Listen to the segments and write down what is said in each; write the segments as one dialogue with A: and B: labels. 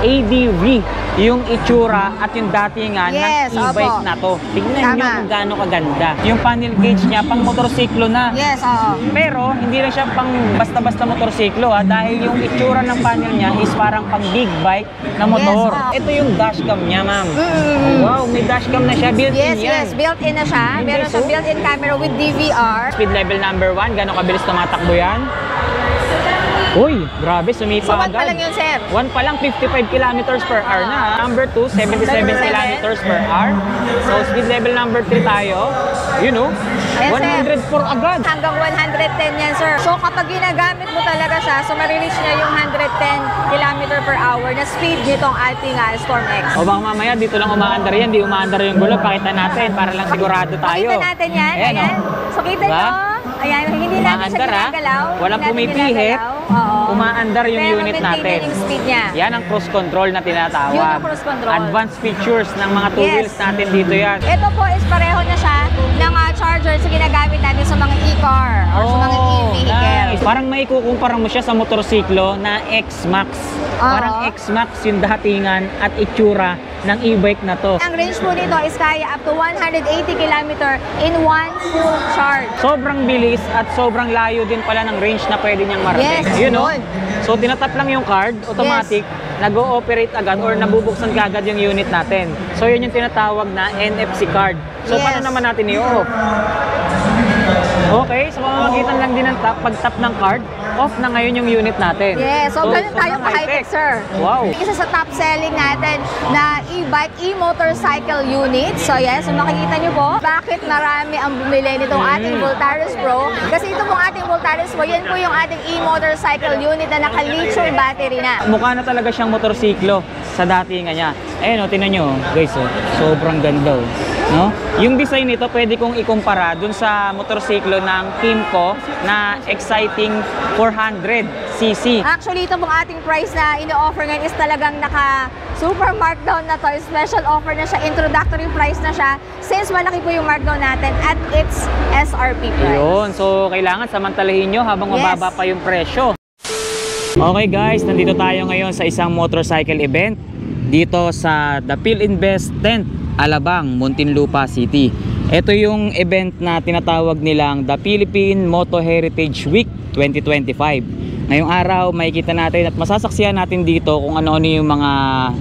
A: ADV yung itsura at yung datingan ng e-bike na to. Tingnan nyo kung gaano kaganda. Yung panel gauge niya, pang motorsiklo na.
B: Yes, oo.
A: Pero, hindi lang siya pang basta-basta motorsiklo dahil yung itsura ng panel niya is parang pang big bike na motor. Ito yung dashcam niya, ma'am. Wow, may dashcam na siya. Built-in yan.
B: Yes, built-in na siya. Meron siyang built-in camera with DVR.
A: Speed level number 1, gano'ng kabilis tumatakbo yan? Uy, grabe, sumipa agad.
B: 1 pa lang yun, sir.
A: 1 pa lang, 55 kilometers per hour na. Number 2, 77 kilometers per hour. So, speed level number 3 tayo. You know, 104 agad.
B: Hanggang 110 yan, sir. So, kapag ginagamit mo talaga siya, so marireach niya yung 110 km per hour na speed nitong ating Storm X.
A: O baka mamaya, dito lang umaandar yan. Di umaandar yung gulong. Pakita natin para lang sigurado tayo.
B: Pakita natin yan. Ayan. So, kita nyo. Ayan, hindi natin siya ginagalaw.
A: Walang pumipihit. Umaandar yung unit natin.
B: Yung speed niya.
A: Yan ang cruise control na tinatawag.
B: Yun ang cruise control.
A: Advanced features ng mga two wheels natin dito yan.
B: Ito po is pareho na siya ng charger sa ginagamit natin sa mga e-car or sa mga e-vehicle.
A: Nice. Parang may kukumpara mo siya sa motorsiklo na X-Max. Parang X-Max yung datingan at itsura ng e-bike na to.
B: Ang range po nito is kaya up to 180 km in one full charge.
A: Sobrang bilis at sobrang layo din pala ng range na pwede niyang marating.
B: Yes,
A: you know? So tinatap lang yung card, automatic, nag-ooperate agad or nabubuksan kagad yung unit natin. So yun yung tinatawag na NFC card. So paano naman natin i-off? Okay, sa pamamagitan lang din ng pag-tap ng card, off na ngayon yung unit natin.
B: Yes, so ganun tayo ka-high-tech, sir.
A: Wow.
B: Isa sa top selling natin na e-bike, e-motorcycle unit. So yes, so makikita nyo po, bakit marami ang bumili nitong ating Voltaris Pro. Kasi ito pong ating Voltaris Pro, yan po yung ating e-motorcycle unit na naka-lithium battery na.
A: Mukha na talaga siyang motorsiklo sa datingan niya. Ayun o, tinan nyo guys, sobrang ganda no? Yung design nito pwede kong ikumpara dun sa motorsiklo ng Kymco na Exciting 400cc.
B: Actually, ito pong ating price na ino-offer ngayon is talagang naka-super markdown na to. Special offer na siya, introductory price na siya since malaki po yung markdown natin at its SRP price.
A: Yun, so kailangan samantalahin nyo habang mababa pa yung presyo. Okay guys, nandito tayo ngayon sa isang motorcycle event dito sa The Philinvest Tent, Alabang, Muntinlupa City. Ito yung event na tinatawag nilang The Philippine Moto Heritage Week 2025. Ngayong araw makikita natin at masasaksihan natin dito kung ano-ano yung mga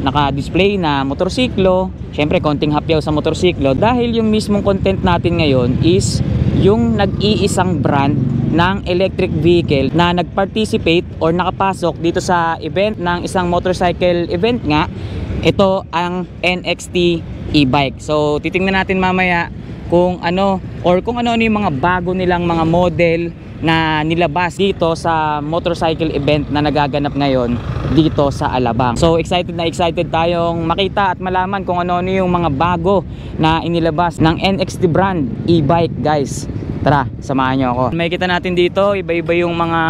A: naka-display na motorsiklo. Syempre konting hapyaw sa motorsiklo dahil yung mismong content natin ngayon is yung nag-iisang brand ng electric vehicle na nag-participate or nakapasok dito sa event ng isang motorcycle event nga. Ito ang NXT e-bike. So titingnan natin mamaya kung ano or kung ano yung mga bago nilang mga model na nilabas dito sa motorcycle event na nagaganap ngayon dito sa Alabang. So excited na excited tayong makita at malaman kung ano yung mga bago na inilabas ng NXT brand e-bike guys. Tara, samahan nyo ako. Makikita natin dito iba-iba yung mga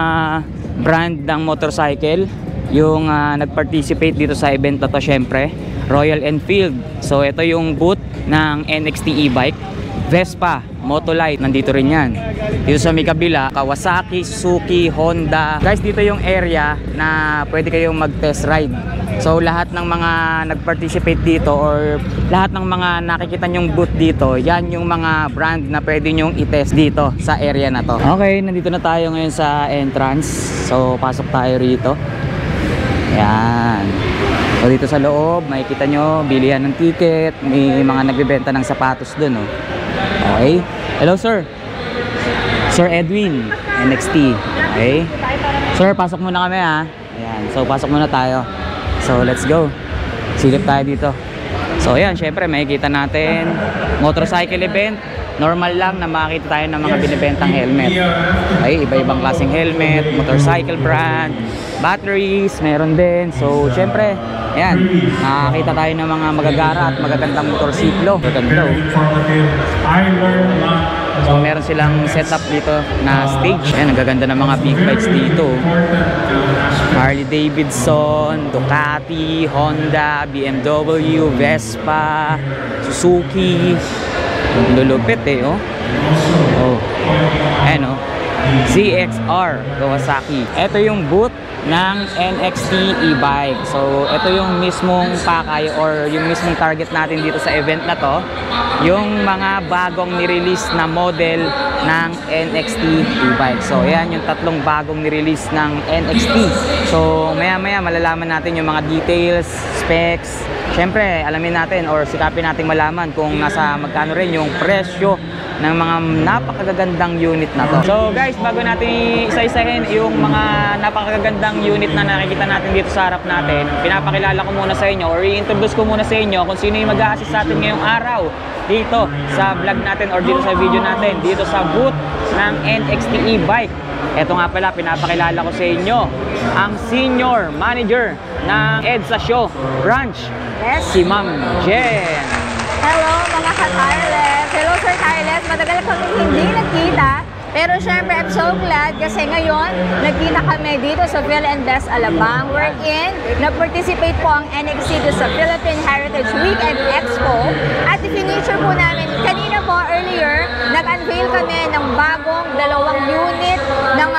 A: brand ng motorcycle yung nag-participate dito sa event na to. Syempre Royal Enfield. So ito yung booth ng NXT e-bike. Vespa, Motolite, nandito rin yan. Dito sa may kabila, Kawasaki, Suzuki, Honda. Guys, dito yung area na pwede kayong mag-test ride. So lahat ng mga nag-participate dito or lahat ng mga nakikita nyong booth dito, yan yung mga brand na pwede nyong i-test dito sa area na to. Okay, nandito na tayo ngayon sa entrance. So pasok tayo rito. Yan. So dito sa loob, makikita nyo, bilihan ng ticket, may mga nagbebenta ng sapatos dun. Okay. Hello sir. Sir Edwin, NXT. Okay. Sir, pasok muna kami ha. Ayan. So pasok muna tayo. So let's go. Silip tayo dito. So ayan, syempre makikita natin motorcycle event. Normal lang na makita tayo ng mga binibentang helmet. Okay, iba-ibang klaseng helmet, motorcycle brand, batteries, meron din. So syempre, ayan, nakakita tayo ng mga magagara at magagandang motorsiklo. Maganda. So meron silang setup dito na stage. Ayan, nagaganda ng mga big bikes dito. Harley Davidson, Ducati, Honda, BMW, Vespa, Suzuki. Lulupit oh. Oh. Ayan CXR Kawasaki. Ito yung booth ng NXT e-bike. So, ito yung mismong pakay or yung mismong target natin dito sa event na to. Yung mga bagong nirelease na model ng NXT e-bike. So, yan yung tatlong bagong nirelease ng NXT. So, maya-maya malalaman natin yung mga details, specs. Siyempre, alamin natin or sikapin natin malaman kung nasa magkano rin yung presyo ng mga napakagagandang unit na to. So guys, bago natin isa-isahin yung mga napakagagandang unit na nakikita natin dito sa harap natin, pinapakilala ko muna sa inyo or i-introduce ko muna sa inyo kung sino yung mag-a-assist sa atin ngayong araw dito sa vlog natin or dito sa video natin, dito sa booth ng NXT e-bike. Ito nga pala, pinapakilala ko sa inyo ang Senior Manager ng EDSA Show Branch, si Ma'am Jen.
B: Hello mga ka-tireless! Hello Sir Tireless! Matagal kami hindi nagkita. Pero syempre, I'm so glad kasi ngayon, nagkita kami dito sa Phil and Best Alabang. Wherein, nag-participate po ang NXT sa Philippine Heritage Weekend Expo. At i-feature po namin, kanina po, earlier, nag-unveil kami ng bagong 2 unit ng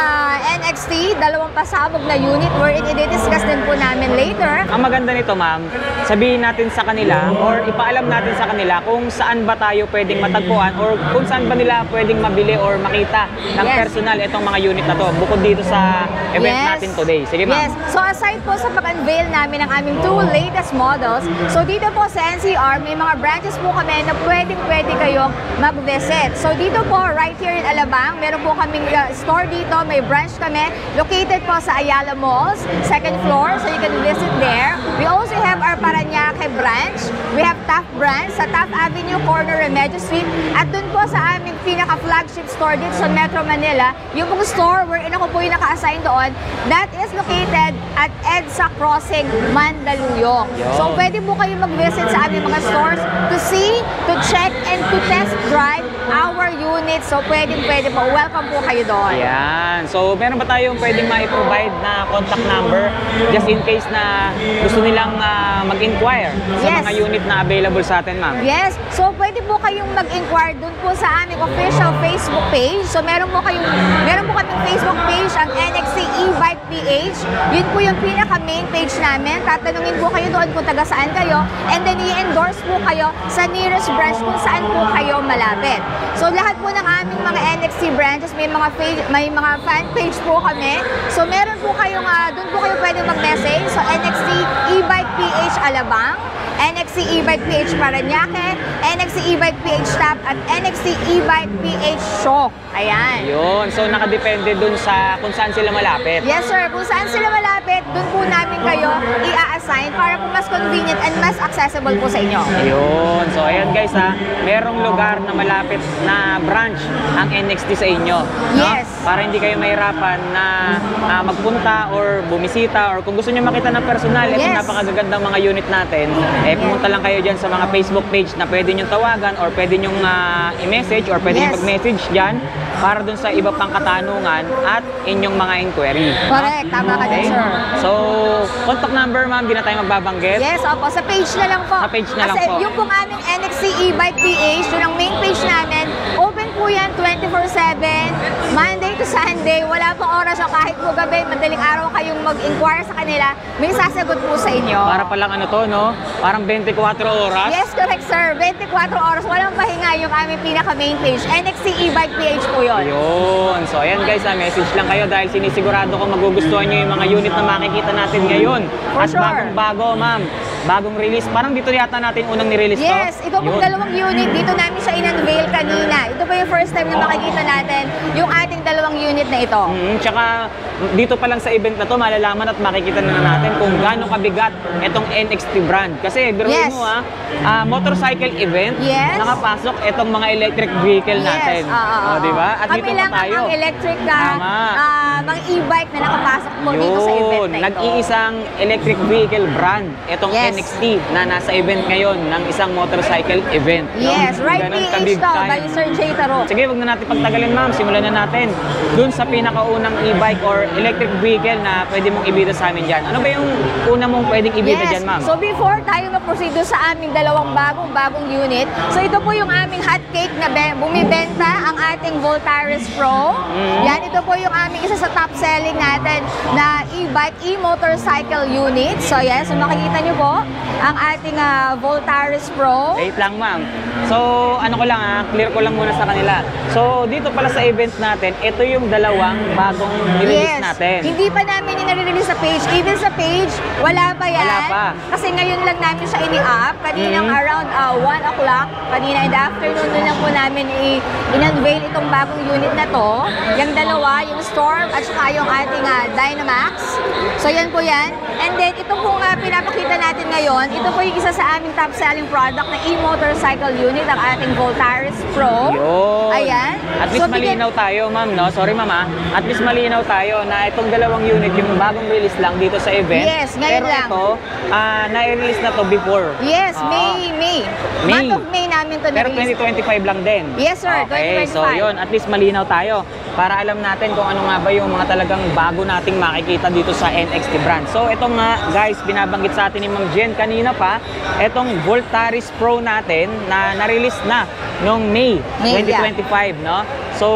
B: NXT, 2 pasabog na unit wherein i-discuss din po namin later.
A: Ang maganda nito, ma'am, sabihin natin sa kanila or ipaalam natin sa kanila kung saan ba tayo pwedeng matagpuan or kung saan ba nila pwedeng mabili or makita ng personal itong mga unit na to bukod dito sa event natin today. Sige, ma'am.
B: Yes. So aside po sa pag-unveil namin ng aming 2 latest models, so dito po sa NCR, may mga branches po kami na pwede kayong mag-visit. So dito po, right here in Alabang, meron po kaming store dito, may branch kami, located po sa Ayala Malls, 2nd floor, so you can visit there. We also have our Parañaque branch. We have Taft branch sa Taft Avenue, corner Remedios Street. At dun po sa aming pinaka-flagship store dito sa Metro Manila, yung pong store wherein ako po yung naka-assign doon, that is located at EDSA Crossing, Mandaluyong. So pwede po kayo mag-visit sa aming mga stores to see, to check, and to test drive our units. So pwede po. Welcome po kayo doon.
A: Ayan. So meron ba tayong pwedeng ma-provide na contact number just in case na gusto nilang mag-inquire sa mga unit na available sa atin, ma'am?
B: Yes. So pwede po kayong mag-inquire doon po sa aming official Facebook page. So meron po kaming Facebook page, ang NXT e-bike PH. Yun po yung pinaka-main page namin. Tatanungin po kayo doon kung taga saan kayo, and then i-endorse po kayo sa nearest branch kung saan po kayo malapit. So lahat po ng aming mga NXT branches, may mga fan page po kami. So meron po kayong doon po kayo pwedeng mag-message. So NXT e-bike PH Alabang, NXT e-bike PH Parañaque, NXT e-bike PH Taft, at NXT e-bike PH Show. Ayan.
A: Yun. So nakadepende dun sa kung saan sila malapit.
B: Yes sir, kung saan sila malapit, dun po namin kayo i-assign para po mas convenient and mas accessible po sa inyo.
A: Ayun. So ayan guys merong lugar na malapit na branch ang NXT sa inyo.
B: Yes.
A: No? Para hindi kayo mahirapan na magpunta or bumisita or kung gusto niyo makita ng personal, itong napakagagandang mga unit natin, pumunta lang kayo dyan sa mga Facebook page na pwede nyo tawagan or pwede nyo i-message or pwede nyo mag-message dyan para dun sa iba pang katanungan at inyong mga inquiry.
B: Correct, tama ka din, sir.
A: So, contact number, ma'am, di na tayo magbabanggit?
B: Yes, opo, sa page na lang po.
A: Sa page na lang po.
B: Kasi yung pong aming NXT e-bike PH, yun ang main page namin, open po yan 24/7, Monday to Sunday, wala pong oras o kahit po gabi, madaling araw kayong mag-inquire sa kanila, may sasagot po sa inyo.
A: Para palang parang 24 oras?
B: Yes, correct sir, 24 oras, walang pahinga yung aming pinaka-main page, NXT e-bike PH po yun.
A: Ayun. So ayan guys, message lang kayo dahil sinisigurado ko magugustuhan nyo yung mga unit na makikita natin ngayon.
B: For
A: At
B: sure.
A: bagong-bago, ma'am. Bagong release. Parang dito yata natin unang nirelease to.
B: Yes, ito pong 2 unit, dito namin siya in-unveil kanina. Ito po yung first time na makikita natin yung ating 2 unit na ito.
A: Tsaka dito pa lang sa event na to, malalaman at makikita na natin kung gaano kabigat itong NXT brand. Kasi biruin mo motorcycle event, nakapasok itong mga electric vehicle natin. Diba? At
B: kami
A: dito
B: lang
A: pa tayo.
B: ang electric mga e-bike na nakapasok po dito sa event na ito.
A: Nag-iisang electric vehicle brand itong NXT NXT na nasa event ngayon ng isang motorcycle event.
B: Yes, right
A: Ganun
B: PH
A: ka-big
B: to
A: time.
B: by Sir Jay Taro.
A: Sige, wag na natin pagtagalin ma'am. Simulan na natin dun sa pinakaunang e-bike or electric vehicle na pwede mong ibida sa amin dyan. Ano ba yung una mong pwedeng ibida dyan ma'am?
B: So before tayo mag-proceed sa aming dalawang bagong unit, so ito po yung aming hot cake na bumibenta ang ating Voltaris Pro. Yan, ito po yung aming isa sa top selling natin na e-bike, e-motorcycle unit. So yes, so makikita nyo po ang ating Voltaris Pro.
A: Wait lang ma'am. So ano ko lang clear ko lang muna sa kanila. So dito pala sa event natin, ito yung dalawang bagong release natin.
B: Hindi pa namin yung nare-release sa page. Even sa page, wala pa yan.
A: Wala pa.
B: Kasi ngayon lang namin siya ini-up. Kaninang around 1 o'clock. Kanina in the afternoon doon lang po namin in-unveil itong bagong unit na to. Yung dalawa, yung Storm at saka yung ating Dynamax. So yan po yan. And then ito pong pinapakita natin ngayon, ito po yung isa sa aming top selling product na e-motorcycle unit, ang ating Voltaris Pro.
A: Yun.
B: Ayan.
A: At least malinaw tayo ma'am, no? Sorry mama. At least malinaw tayo na itong dalawang unit yung bagong release lang dito sa event.
B: Yes, ngayon
A: pero
B: lang.
A: ito, na-release na to before.
B: Yes,
A: Oo.
B: May. Month of May namin to
A: Pero
B: na-release.
A: 2025 lang din.
B: Yes, sir.
A: Okay,
B: 2025.
A: so yun, at least malinaw tayo para alam natin kung ano nga ba yung mga talagang bago nating makikita dito sa NXT brand. So ito nga guys, binabanggit sa atin ni Ma'am Jen kanina pa, itong Voltaris Pro natin na na-release na noong May 2025, no? So,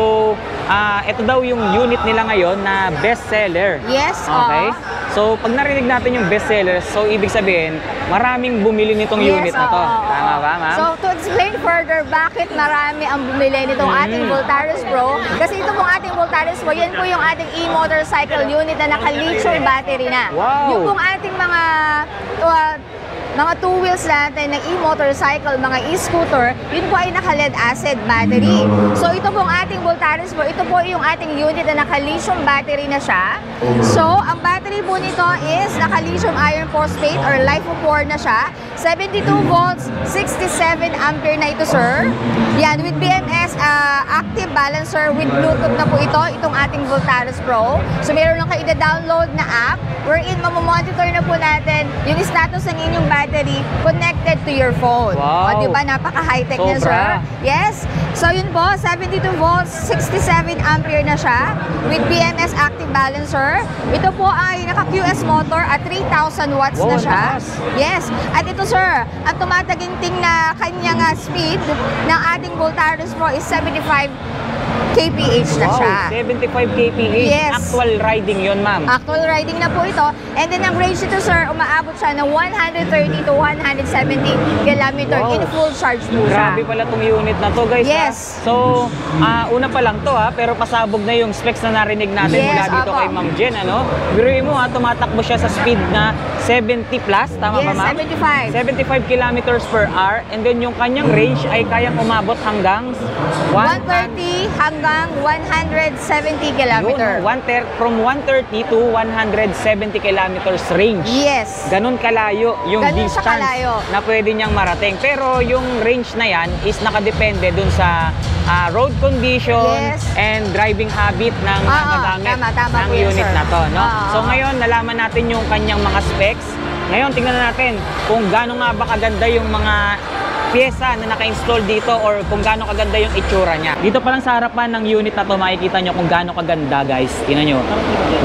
A: ito daw yung unit nila ngayon na best seller.
B: Yes,
A: Okay? So, pag narinig natin yung best seller, so ibig sabihin, maraming bumili nitong unit na to. Tama ba, ma'am?
B: So, to explain further bakit marami ang bumili nitong ating Voltaris Pro, kasi ito pong ating Voltaris Pro, yan po yung ating e-motorcycle unit na naka-lithium battery na.
A: Wow!
B: Yung pong ating mga two wheels natin ng e-motorcycle, mga e-scooter, yun po ay naka-lead acid battery. So ito pong ating Voltaris Pro, ito po yung ating unit na naka-lithium battery na siya. So ang battery po nito is naka-lithium iron phosphate or LiFePO4 na siya. 72 volts, 67 ampere na ito, sir. Yan, with BMS active balancer with Bluetooth na po itong ating Voltaris Pro. So meron lang kayo i-download na app wherein mamamonitor na po natin yung status ng inyong battery connected to your phone.
A: Wow.
B: O, diba? Napaka-high-tech niya, sir. Yes. So, yun po, 72 volts, 67 ampere na siya with BMS active balancer. Ito po ay naka-QS motor at 3,000 watts na siya. Yes. At ito, sir, ang tumataginting na kanyang speed ng ating Voltaris Pro is 75 kph na siya.
A: 75 kph.
B: Yes.
A: Actual riding yun, ma'am.
B: Actual riding na po ito. And then ang range nito, sir, umaabot siya ng 130 to 170 kilometer in full charge po siya.
A: Grabe pala tong unit na to, guys.
B: Yes.
A: So, una pa lang to pero pasabog na yung specs na narinig natin mula dito kay Ma'am Jen, ano? Biruin mo tumatakbo siya sa speed na 70 plus, tama ba, ma'am?
B: 75
A: kilometers per hour, and then yung kanyang range ay kayang umabot hanggang
B: 130 hanggang 170 kilometer.
A: From 130 to 170 kilometers range.
B: Yes.
A: Ganun kalayo yung
B: Ganun siya
A: distance
B: kalayo.
A: na pwede niyang marating. Pero yung range na yan is nakadepende dun sa road condition and driving habit ng magamit ng unit na to. No? So ngayon, nalaman natin yung kanyang mga specs. Ngayon, tingnan natin kung gaano nga ba kaganda yung mga pyesa na naka-install dito or kung gaano kaganda yung itsura niya. Dito pa lang sa harapan ng unit na to, makikita nyo kung gaano kaganda, guys. Tingnan nyo.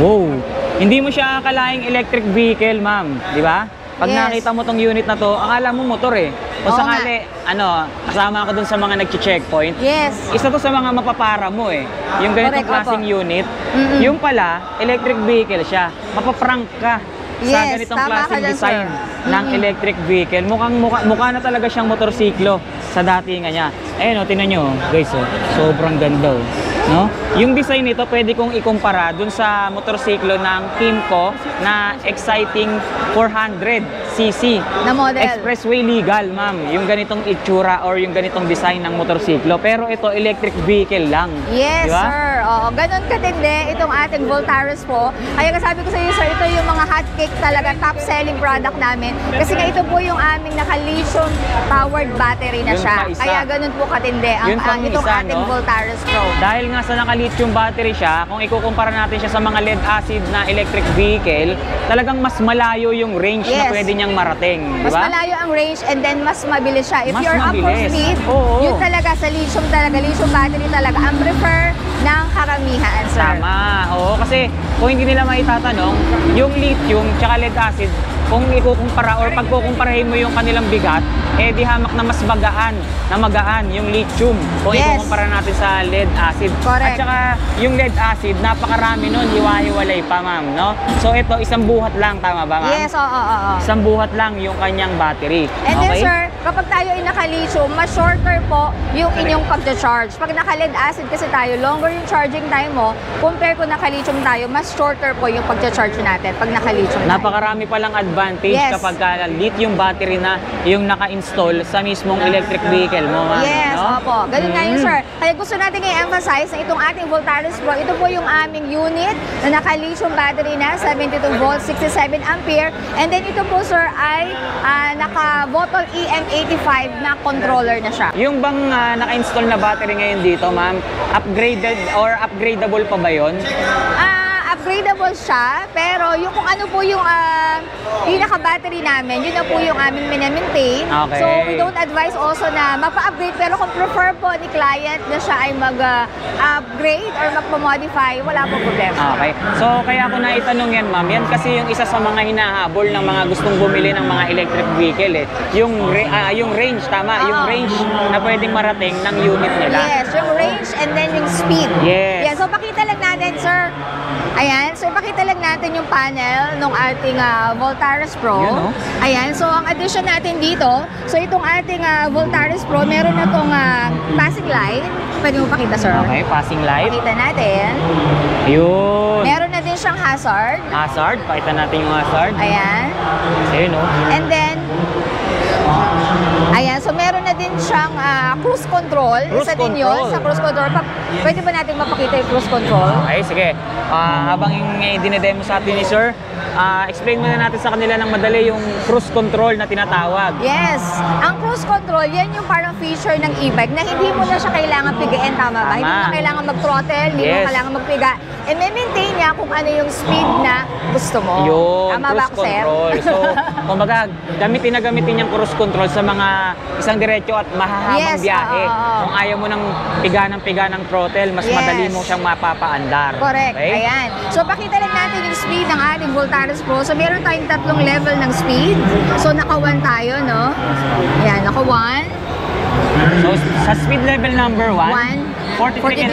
A: Wow! Hindi mo siya akalaing electric vehicle, ma'am. Di ba? Pag nakita mo tong unit na to, akala mo motor eh. Kung sakali, kasama ako dun sa mga nag-checkpoint.
B: Yes.
A: Isa to sa mga mapapara mo eh. Yung ganitong klaseng unit, yung pala, electric vehicle siya. Mapaprank ka sa ganitong klaseng design ng electric vehicle. Mukha na talaga siyang motorsiklo sa datingan niya. Ayun, tingnan nyo, guys, sobrang ganda. No? Yung design nito, pwede kong ikumpara dun sa motorsiklo ng Kymco na Exciting 400cc.
B: Na model.
A: Expressway legal, ma'am. Yung ganitong itsura or yung ganitong design ng motorsiklo. Pero ito, electric vehicle lang.
B: Yes,
A: diba?
B: sir. Oo, ganun katindi itong ating Voltaris po. Kaya sabi ko sa iyo, sir, ito yung mga hotcake talaga, top selling product namin. Kasi nga ito po yung aming naka-lithium powered battery na siya. Kaya ganun po katindi itong ating Voltaris Pro.
A: Dahil nga sa naka-lithium battery siya, kung ikukumpara natin siya sa mga lead acid na electric vehicle, talagang mas malayo yung range na pwede niyang niyang marating, di
B: Mas
A: ba?
B: malayo ang range and then mas mabilis siya. If
A: Mas
B: you're up for
A: mabilis.
B: speed,
A: Oo.
B: yun talaga sa lithium battery talaga ang prefer ng karamihan, sir.
A: Tama. Oo, kasi kung hindi nila maitatanong, yung lithium tsaka lead acid, kung ikukumpara or pagkukumparahin mo yung kanilang bigat, eh di hamak na mas magaan yung lithium kung
B: Yes.
A: ikukumpara natin sa lead acid.
B: Correct.
A: At saka yung lead acid, napakarami nun, hiwa-hiwalay pa, ma'am, no? So ito, isang buhat lang, tama ba, ma'am?
B: Yes, oo.
A: Isang buhat lang yung kanyang battery.
B: And then
A: Okay?
B: sir, kapag tayo ay naka-lithium, mas shorter po yung inyong pagcha-charge. Pag naka-lead acid kasi tayo, longer yung charging time mo. Compare kung naka-lithium tayo, mas shorter po yung pagcha-charge natin pag naka-lithium tayo.
A: Napakarami palang advantage
B: Yes.
A: kapag lithium battery na yung naka-install sa mismong electric vehicle mo, ma'am.
B: Yes,
A: no?
B: opo. Ganun nga yun, sir. Kaya gusto natin i-emphasize na itong ating Voltaris Pro, ito po yung aming unit na naka-lithium battery na, 72 volts, 67 ampere. And then ito po, sir, ay naka-Bottle EM85 na controller na siya.
A: Yung bang naka-install na battery ngayon dito, ma'am, upgraded or upgradable pa ba yun?
B: Upgradable siya, pero yung kung ano po yung pinaka-battery namin, yun na po yung aming minamaintain.
A: Okay.
B: So, we don't advise also na mapa-upgrade, pero kung prefer po ni client na siya ay mag-upgrade or magpa-modify, wala po problema.
A: Okay. So, kaya ako naitanong yan, ma'am. Yan kasi yung isa sa mga hinahabol ng mga gustong bumili ng mga electric vehicle, eh. Yung range, tama? Yung
B: Oo.
A: range na pwedeng marating ng unit nila.
B: Yes, yung range and then yung speed.
A: Yes.
B: Yeah, so pakita lang natin, sir. Ayan, so ipakita lang natin yung panel ng ating Voltaris Pro.
A: Yun, oh.
B: Ayan, so ang addition natin dito, so itong ating Voltaris Pro, meron na itong passing light. Pwede mo pakita, sir.
A: Okay, passing light.
B: Pakita natin.
A: Ayun.
B: Meron na din siyang hazard.
A: Hazard. Pakita natin yung hazard.
B: Ayan.
A: Ayun, no?
B: And then, ayan, so meron na din siyang cruise control.
A: Cruise
B: Isa din yun
A: control.
B: sa cruise control. Pwede ba natin mapakita yung cruise control?
A: Okay, sige. Habang dinedemo sa atin ni Sir, explain muna natin sa kanila ng madali yung cruise control na tinatawag.
B: Yes. Ang cruise control, yan yung parang feature ng e-bike na hindi mo na siya kailangan pigain, tama ba?
A: Tama.
B: Hindi mo na kailangan mag-throttle, hindi mo
A: Yes.
B: kailangan magpiga. And maintain niya kung ano yung speed na gusto mo.
A: Yun,
B: Tama ba
A: cruise
B: ako, sir?
A: control. So, kumbaga, gamitin yung cruise control sa mga isang diretso at mahahabang
B: Yes,
A: biyahe.
B: oo.
A: Kung ayaw mo ng piga ng throttle, mas
B: Yes.
A: madali mo siyang mapapaandar.
B: Correct.
A: Okay?
B: Ayan. So, pakita lang natin yung speed ng ating Voltaris Pro. So, meron tayong 3 level ng speed. So, naka 1 tayo, no? Ayan, naka 1.
A: So, sa speed level number 1,
B: 43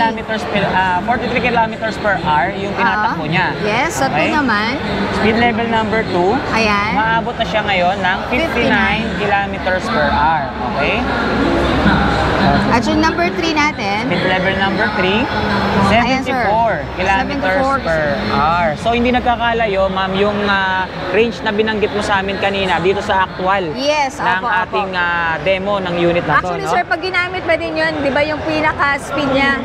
A: 43 kilometers per hour yung tinatakbo niya.
B: Yes, sa 2
A: Okay?
B: naman.
A: Speed level number 2,
B: Ayan.
A: maabot na siya ngayon ng 59 kilometers per hour. Okay?
B: At yung number 3 natin,
A: Speed level number 3,
B: Ayan,
A: 74
B: sir.
A: kilometers
B: 74.
A: per hour. So, hindi nagkakalayo, ma'am, yung range na binanggit mo sa amin kanina dito sa actual
B: yes,
A: ng
B: opo,
A: ating
B: opo.
A: demo ng unit na to.
B: Actually,
A: No?
B: sir, pag ginamit ba din yun, di ba yung pinaka-speed niya,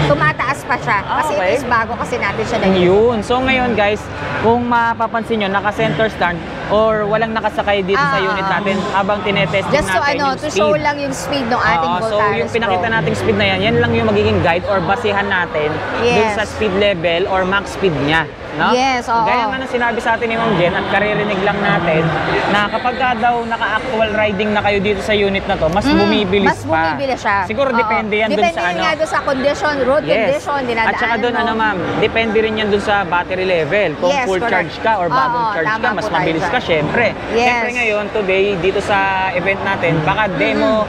B: tumataas pa siya. Kasi
A: Okay.
B: ito is bago kasi natin siya na
A: Yun. So, ngayon, guys, kung mapapansin nyo, naka-center stand or walang nakasakay dito sa unit natin habang tinetesting
B: Just to,
A: natin yung
B: to
A: speed.
B: show lang yung speed ng ating
A: Oo, so
B: Voltaris
A: yung pinakita
B: Pro.
A: nating speed na yan lang yung magiging guide or basihan natin dun
B: Yes.
A: sa speed level or max speed niya. No?
B: Yes, oo.
A: Gaya nga ng sinabi sa atin ni Ma'am Jen at karirinig lang natin na kapag ka daw naka-actual riding na kayo dito sa unit na to, mas bumibilis
B: Mas
A: pa.
B: bumibilis siya.
A: Siguro
B: Oo.
A: depende yan dun
B: Depende
A: sa
B: rin
A: ano.
B: nga dun sa condition, road condition, dinadaanan
A: At saka doon
B: mo.
A: ano ma'am, depende rin yan doon sa battery level. Kung
B: Yes,
A: full
B: correct.
A: charge ka or bagong
B: Oo,
A: charge
B: tama
A: ka, mas
B: po tayo
A: mabilis
B: dyan.
A: ka syempre.
B: Yes.
A: Syempre ngayon, today, dito sa event natin, baka demo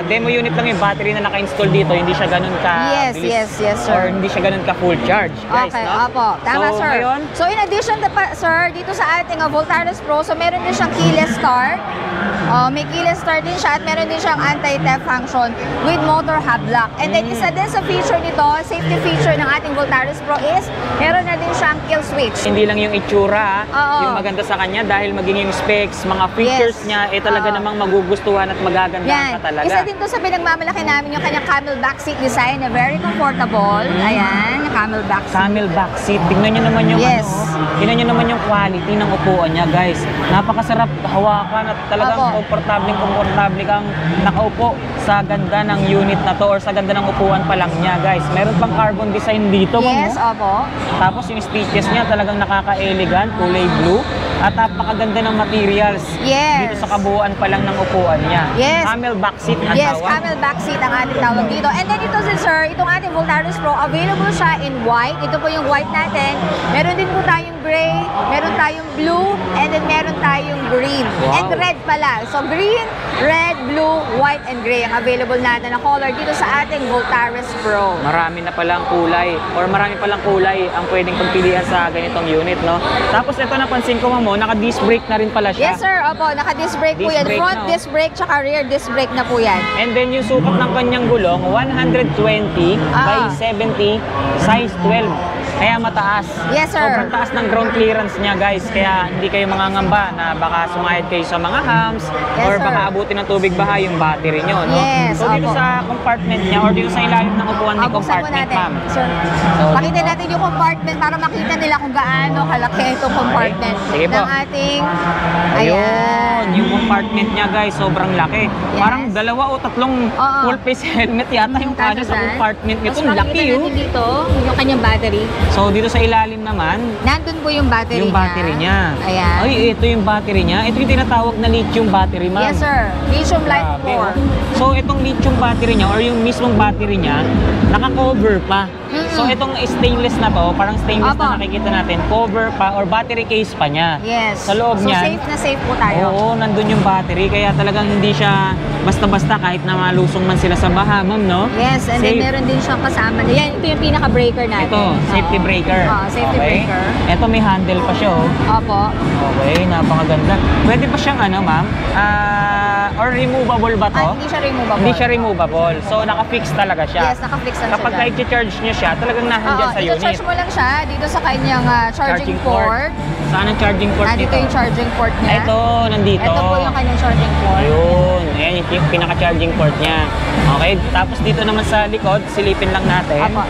A: unit lang yung battery na naka-install dito, hindi siya ganun ka bilis
B: Yes, sir.
A: or hindi siya ganun ka full charge, guys.
B: Okay,
A: no?
B: opo. Tama,
A: so,
B: sir.
A: Ngayon,
B: So, in addition, sir, dito sa ating Voltaris Pro, so meron din siyang keyless start. May keyless start din siya at meron din siyang anti-theft function with motor hub lock. And then, isa din sa feature nito, safety feature ng ating Voltaris Pro is meron na din siyang kill switch.
A: hindi lang yung itsura,
B: Oo.
A: yung maganda sa kanya dahil maging yung specs, mga features
B: Yes.
A: niya, talaga
B: Oo.
A: namang magugustuhan at magaganda
B: Yan.
A: ka talaga.
B: Isa din to sa pinagmamalaki namin yung kanyang camelback seat design na very comfortable. Ayan, yung camelback seat.
A: Camel back seat. Tingnan nyo naman yung
B: Yes.
A: tingnan nyo naman yung quality ng upuan niya, guys. Napakasarap hawakan at talagang
B: Opo.
A: komportable kang nakaupo sa ganda ng unit na to or sa ganda ng upuan pa lang niya, guys. Meron pang carbon design dito,
B: Yes,
A: ma'am, oh.
B: opo.
A: Tapos yung stitches niya talagang nakaka-elegant, kulay blue. At napakaganda ng materials.
B: Yes.
A: Dito sa kabuuan pa lang ng upuan niya.
B: Yes.
A: Camel back seat ang
B: Yes,
A: tawag.
B: camel back seat ang ating tawag dito. And then ito sir, itong ating Voltaris Pro, available siya in white. Ito po yung white natin. Meron din po tayong gray, meron tayong blue, and then meron tayong green.
A: Wow.
B: And red pala. So green, red, blue, white, and gray ang available natin na color dito sa ating Voltaris Pro.
A: Marami na palang kulay or marami palang kulay ang pwedeng pagpilian sa ganitong unit, no? Tapos ito napansin ko mo, naka-disc brake na rin pala siya.
B: Yes sir, opo, naka-disc brake po
A: Disc
B: yan.
A: brake
B: Front
A: na, oh.
B: disc brake tsaka rear disc brake na po yan.
A: And then yung sukat ng kanyang gulong, 120 by 70, size 12. Kaya mataas.
B: Yes, sir.
A: Sobrang taas ng ground clearance niya, guys. Kaya hindi kayo mangangamba na baka sumahid kayo sa mga humps
B: Yes,
A: or
B: sir.
A: baka abutin ng tubig baha yung battery nyo, no?
B: Yes,
A: So dito
B: opo.
A: sa compartment niya or dito sa ilalim ng upuan ni
B: Buksan po
A: compartment,
B: natin.
A: ma'am.
B: Sir,
A: So,
B: pakita natin yung compartment para makita nila kung gaano kalaki itong compartment
A: Sige po.
B: ng ating...
A: Ayun, yung compartment niya, guys, sobrang laki.
B: Yes.
A: Parang 2 o 3
B: Oo.
A: full face helmet yata yung kanya sa
B: Dyan.
A: compartment nito.
B: Tapos
A: Laki,
B: makikita
A: oh.
B: natin dito yung kanyang battery.
A: So dito sa ilalim naman,
B: Nandun po yung battery
A: yung battery niya.
B: Ayan.
A: Ay, ito yung battery niya. Ito yung tinatawag na lithium battery, ma'am.
B: Yes sir, lithium light
A: Grabe,
B: 4.
A: oh. So itong lithium battery niya or yung mismong battery niya, naka-cover pa. So itong stainless na to, parang stainless
B: Opo.
A: na nakikita natin, cover pa or battery case pa niya.
B: Yes.
A: Sa loob
B: so
A: niyan,
B: safe na safe po tayo.
A: Oo, nandun yung battery kaya talagang hindi siya basta-basta kahit na malusong man sila sa baha, ma'am, no?
B: Yes, and then
A: Safe.
B: meron din siyang kasama. Yan, ito yung pinaka-breaker natin.
A: Ito, safety
B: Oo.
A: breaker.
B: Oo, safety
A: Okay.
B: breaker.
A: Ito may handle pa siya, oh.
B: Opo.
A: Okay, napakaganda. Pwede pa siyang ano, ma'am? Or removable ba to?
B: Hindi siya removable.
A: Hindi siya removable. So, naka-fix talaga siya.
B: Yes, naka-fix lang
A: Kapag
B: siya.
A: i-charge niya siya, talagang nahandyan sa unit.
B: Ito-charge mo lang siya dito sa kanyang charging port.
A: Saan ang charging port
B: Dito
A: nito?
B: yung charging port niya.
A: Ito, nandito.
B: Ito po yung kanyang charging port.
A: Ayun, ayan yung pinaka-charging port niya. Okay, tapos dito naman sa likod, silipin lang natin.
B: Apo.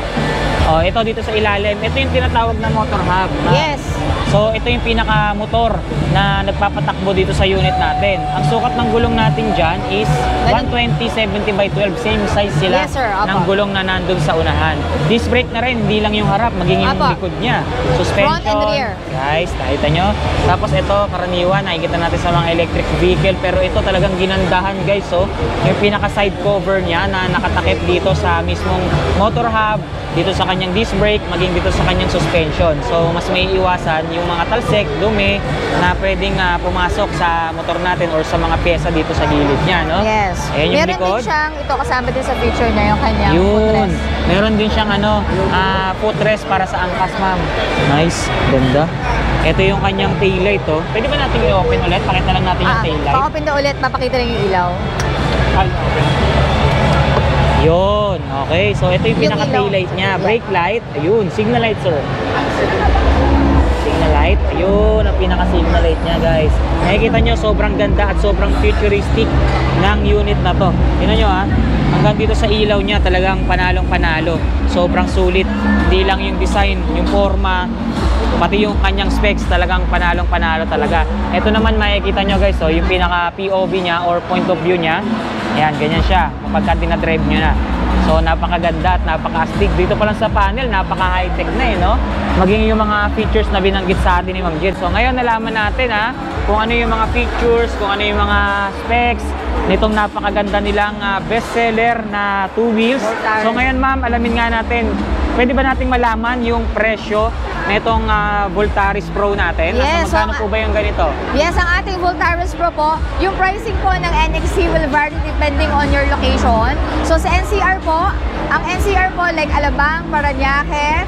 A: Oh, ito dito sa ilalim. Ito yung tinatawag na motor hub.
B: Yes.
A: So, ito yung pinaka-motor na nagpapatakbo dito sa unit natin. Ang sukat ng gulong natin dyan is 120/70 by 12. Same size sila
B: Yes, sir. Apo.
A: ng gulong na nandun sa unahan. Disc brake na rin, hindi lang yung harap, maging yung
B: Apo.
A: likod niya. Suspension.
B: Front and rear.
A: Guys, nakita nyo? Tapos ito, karaniwan, nakikita natin sa mga electric vehicle. Pero ito talagang ginandahan, guys. So, yung pinaka-side cover niya na nakatakip dito sa mismong motor hub, dito sa kanyang disc brake, maging dito sa kanyang suspension. So, mas may iwasan yung mga talsik, dumi na pwedeng pumasok sa motor natin or sa mga pyesa dito sa gilid niya, no?
B: Yes.
A: Ayan yung
B: Meron
A: likod.
B: din siyang, ito kasama din sa feature niya, yung kanyang
A: Yun.
B: footrest.
A: Meron din siyang footrest para sa angkas, ma'am. Nice. Ganda. Ito yung kanyang taillight, oh. Pwede ba natin i-open ulit? Pakita lang natin yung taillight.
B: Pa-open na ulit, papakita lang yung ilaw.
A: Yun. Okay. So, ito yung
B: Yung
A: pinaka-taillight
B: ilaw.
A: niya.
B: Yeah.
A: Brake light. Ayun. Signal light, sir. Signal light. Ayun. Ang pinaka-signal light niya, guys. Nakikita nyo, sobrang ganda at sobrang futuristic ng unit na to. Tingnan nyo, ha. Hanggang dito sa ilaw niya, talagang panalong-panalo. Sobrang sulit. Hindi lang yung design, yung forma, pati yung kanyang specs, talagang panalong-panalo talaga. Ito naman makikita nyo, guys, so, yung pinaka-POV niya or point of view niya. Ayan, ganyan siya kapag dinadrive nyo na. So, napakaganda at napaka-astig. Dito pa lang sa panel, napaka-high-tech na no? Maging yung mga features na binanggit sa atin ni Ma'am Jill. So, ngayon nalaman natin, kung ano yung mga features, kung ano yung mga specs nitong napakaganda nilang bestseller na 2 wheels. So, ngayon, ma'am, alamin nga natin, pwede ba nating malaman yung presyo nitong Voltaris Pro natin?
B: Yes,
A: Magkano po ba yung ganito?
B: Yes, ang ating Voltaris Pro po, yung pricing po ng NXC will vary depending on your location. So sa NCR po, ang NCR po like Alabang, Parañaque,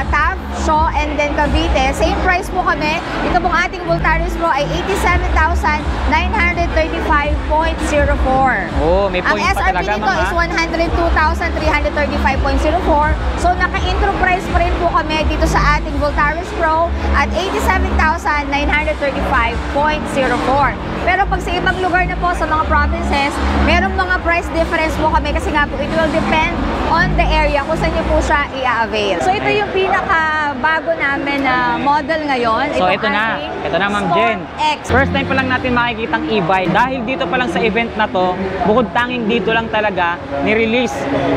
B: Taft, Shaw, and then Cavite, same price po kami. Ito pong ating Voltaris Pro ay 87,935.04.
A: Oh, may
B: Ang
A: point pa
B: SRP
A: talaga,
B: nito
A: ma'am,
B: is 102,335.04. So naka-intro price pa rin po kami dito sa ating Voltaris Pro at 87,935.04. Pero pag sa ibang lugar na po, sa mga provinces, merong mga price difference po kami kasi nga po, it will depend on the area kung saan nyo po siya i-avail. So ito yung pinaka-bago namin na model ngayon.
A: So ito na Ma'am Jen.
B: X.
A: First time pa lang natin makikita ang e-bike. Dahil dito pa lang sa event na to, bukod tanging dito lang talaga ni-release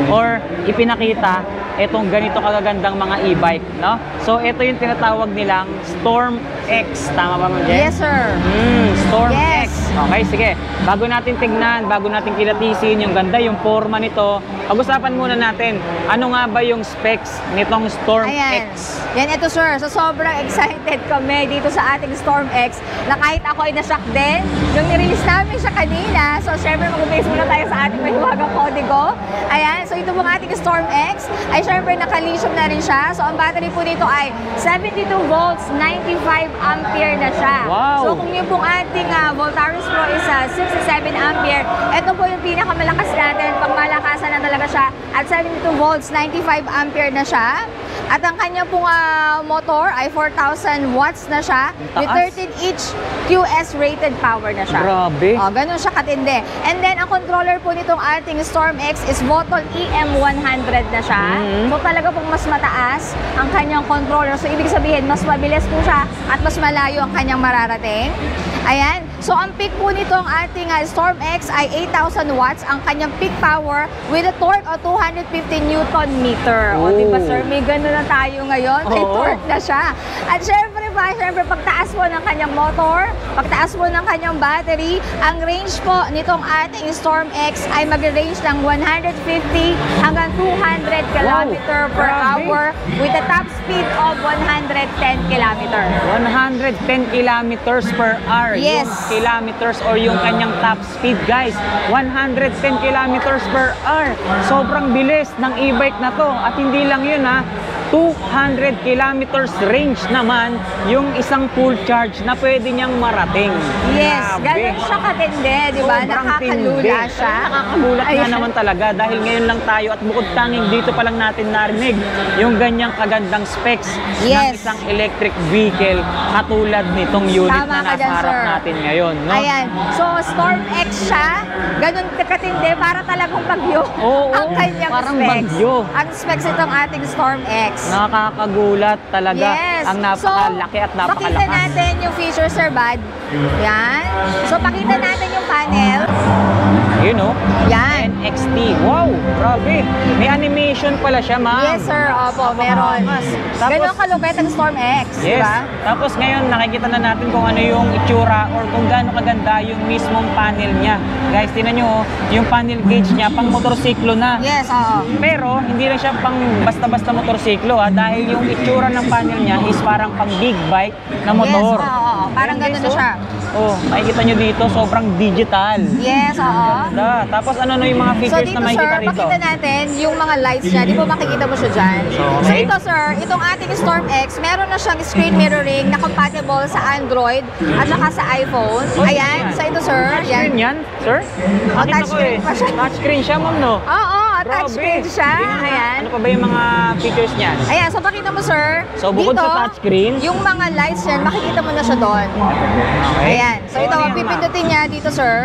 A: or ipinakita itong ganito kagagandang mga e-bike, no? So ito yung tinatawag nilang Storm X. Tama ba Ma'am Jen?
B: Yes, sir.
A: Storm
B: Yes.
A: X. Okay, sige. Bago natin tignan, bago natin kilatisin yung ganda, yung forma nito, pag-usapan muna natin, ano nga ba yung specs nitong Storm
B: Ayan.
A: X?
B: Yan, ito sir. So, sobrang excited kami dito sa ating Storm X na kahit ako ay nashock din. Yung nirelease namin siya kanina, so syempre mag-base muna tayo sa ating mahiwagang kodigo. Ayan, so ito pong ating Storm X ay syempre naka-lithium na rin siya. So, ang battery po dito ay 72 volts, 95 ampere na siya.
A: Wow.
B: So, kung yung pong ating Voltaris Pro is 67 ampere, ito po yung pinakamalakas natin, pangmalakasan na talaga siya at 72 volts, 95 ampere na siya. At ang kanya pong motor ay 4,000 watts na siya with 13-inch QS rated power na siya.
A: Grabe.
B: Ganun siya katindi. And then, ang controller po nitong ating Storm X is Bottle EM100 na siya. So, talaga pong mas mataas ang kanyang controller. So, ibig sabihin, mas mabilis po siya at mas malayo ang kanyang mararating. Ayan. So, ang peak po nitong ating Storm X ay 8,000 watts ang kanyang peak power with a torque of 250 Newton meter. O, diba sir, may gano'n na tayo ngayon. May torque na siya. At syempre pagtaas po ng kanyang motor, pagtaas po ng kanyang battery, ang range po nitong ating Storm X ay mag-range ng 150 hanggang 200 km per hour with a top speed of 110 km.
A: 110 kilometers per hour.
B: Yes.
A: Yung kilometers or yung kanyang top speed, guys. 110 kilometers per hour. Sobrang bilis ng e-bike na to. At hindi lang yun ha. 200 kilometers range naman yung isang full charge na pwede niyang marating.
B: Yes,
A: Grabe.
B: ganun siya katindi, di ba?
A: Sobrang
B: Nakakalula
A: tindi.
B: siya.
A: Nakakagulat nga naman talaga dahil ngayon lang tayo at bukod tanging dito pa lang natin narinig yung ganyang kagandang specs ng
B: Yes.
A: isang electric vehicle katulad nitong unit
B: Tama
A: na
B: ka
A: nasa
B: dyan,
A: harap
B: sir.
A: natin ngayon. No?
B: Ayan. So, Storm X siya. Ganun katindi, para talagang bagyo.
A: Oo,
B: ang kanyang
A: parang
B: specs.
A: bagyo.
B: Ang specs itong ating Storm X.
A: Nakakagulat talaga.
B: Yes.
A: Ang napakalaki at
B: Pakita
A: napakalakas.
B: natin yung features, Sir Bad. Yan. So, pakita natin yung panel.
A: Yun o.
B: Yan.
A: NXT. Wow, grabe. May animation pala siya, ma'am.
B: Yes, sir. Opo, meron.
A: Tapos-
B: Ganun kalupit ang Storm X, di
A: Yes.
B: ba?
A: Tapos ngayon nakikita na natin kung ano yung itsura or kung gaano kaganda yung mismong panel niya. Guys, tinan nyo, yung panel gauge niya pang motorsiklo na.
B: Yes, oo.
A: Pero hindi na siya pang basta-basta motorsiklo dahil yung itsura ng panel niya is parang pang big bike na motor.
B: Yes, oo. Parang
A: Ayan,
B: ganun
A: guys,
B: na siya.
A: Oh, makikita nyo dito, sobrang digital.
B: Yes, oo.
A: Ganda. Tapos ano yung mga
B: So
A: features
B: dito
A: na makikita
B: sir,
A: rito?
B: pakita natin yung mga lights niya. Di ba makikita mo siya dyan? So
A: Okay.
B: ito sir, itong ating Storm X, meron na siyang screen mirroring na compatible sa Android at saka sa iPhone.
A: Oh,
B: Ayan.
A: yan.
B: So ito sir,
A: Touchscreen yan, sir?
B: Oh,
A: Nakita ko
B: touchscreen pa siya.
A: Touchscreen siya, ma'am, no?
B: Oo, touchscreen siya.
A: Tingnan nga,
B: Ayan.
A: Ano pa ba yung mga features niyan?
B: Ayan, so pakita mo sir.
A: So, bukod
B: dito,
A: sa touchscreen,
B: yung mga lights yan, makikita mo na siya doon.
A: Okay.
B: Ayan. So ito,
A: ano yan, ma'am?
B: pipindutin niya dito sir.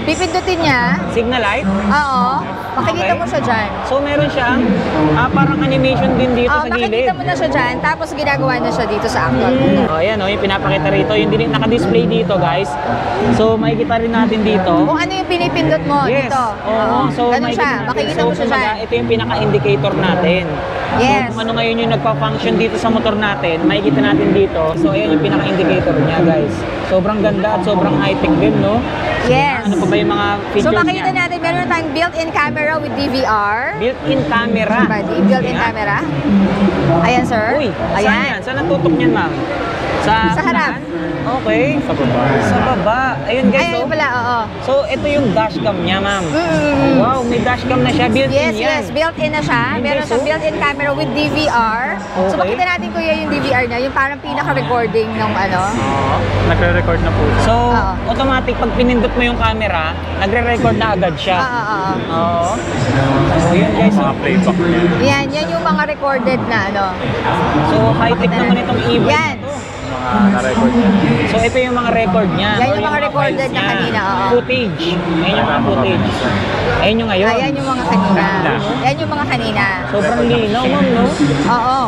B: Pipindutin niya.
A: Signal light?
B: Oo. Makikita
A: Okay.
B: mo siya dyan.
A: So, meron siyang parang animation din dito sa gilid.
B: Makikita mo na siya dyan, tapos ginagawa na siya dito sa actual motor.
A: Oh, ayan, yung pinapakita rito. Yung naka-display dito, guys. So, makikita rin natin dito.
B: Kung ano yung pinipindot mo
A: Yes.
B: dito.
A: Oo. So,
B: ganun siya.
A: natin.
B: Makikita
A: So,
B: mo siya
A: kumbaga,
B: dyan.
A: ito yung pinaka-indicator natin.
B: Yes.
A: So, kung ano ngayon yung nagpa-function dito sa motor natin, makikita natin dito. So, ayan yung pinaka-indicator niya, guys. Sobrang ganda at sobrang high-tech din, no?
B: Yes.
A: Ano pa ba yung mga features
B: So makikita
A: niya?
B: natin, meron tayong built-in camera with DVR.
A: Built-in camera.
B: Built-in
A: Ayan.
B: camera. Ayan, sir.
A: Uy, saan
B: Ayan.
A: yan? Saan ang tutok niyan, ma'am? Sa
B: harap.
A: unahan? Okay. Sa baba. Sa baba. Ayun, guys.
B: Ayan
A: oh.
B: pala, oo.
A: So, ito yung dashcam niya, ma'am.
B: Mm.
A: Wow, may dashcam na siya. Built-in
B: Yes,
A: yan.
B: yes. Built-in na siya.
A: Hindi,
B: Meron
A: so-
B: siyang built-in camera with DVR. So
A: Okay.
B: makita natin kuya yung DVR niya, yung parang pinaka-recording ng ano.
C: Oo, nagre-record na po siya.
A: So,
B: Oo.
A: automatic, pag pinindot mo yung camera, nagre-record na agad siya.
B: Oo.
A: Oo. So, yun guys.
C: Mga playback niya.
B: Yan yung mga recorded na ano.
A: So, high-tech
B: Pakita
A: naman
B: natin.
A: itong e-bike
B: Yan.
A: na to.
C: Mga na-record niya.
A: So ito yung mga record niya.
B: Yan yung
A: or
B: mga recorded
A: files
B: na
A: niya.
B: kanina, oo.
A: Footage. Ayan yung mga footage. Ayan yung ngayon.
B: Ayan yung mga kanina. Yan yung mga kanina.
A: Sobrang linaw, ma'am, no?
B: Oo.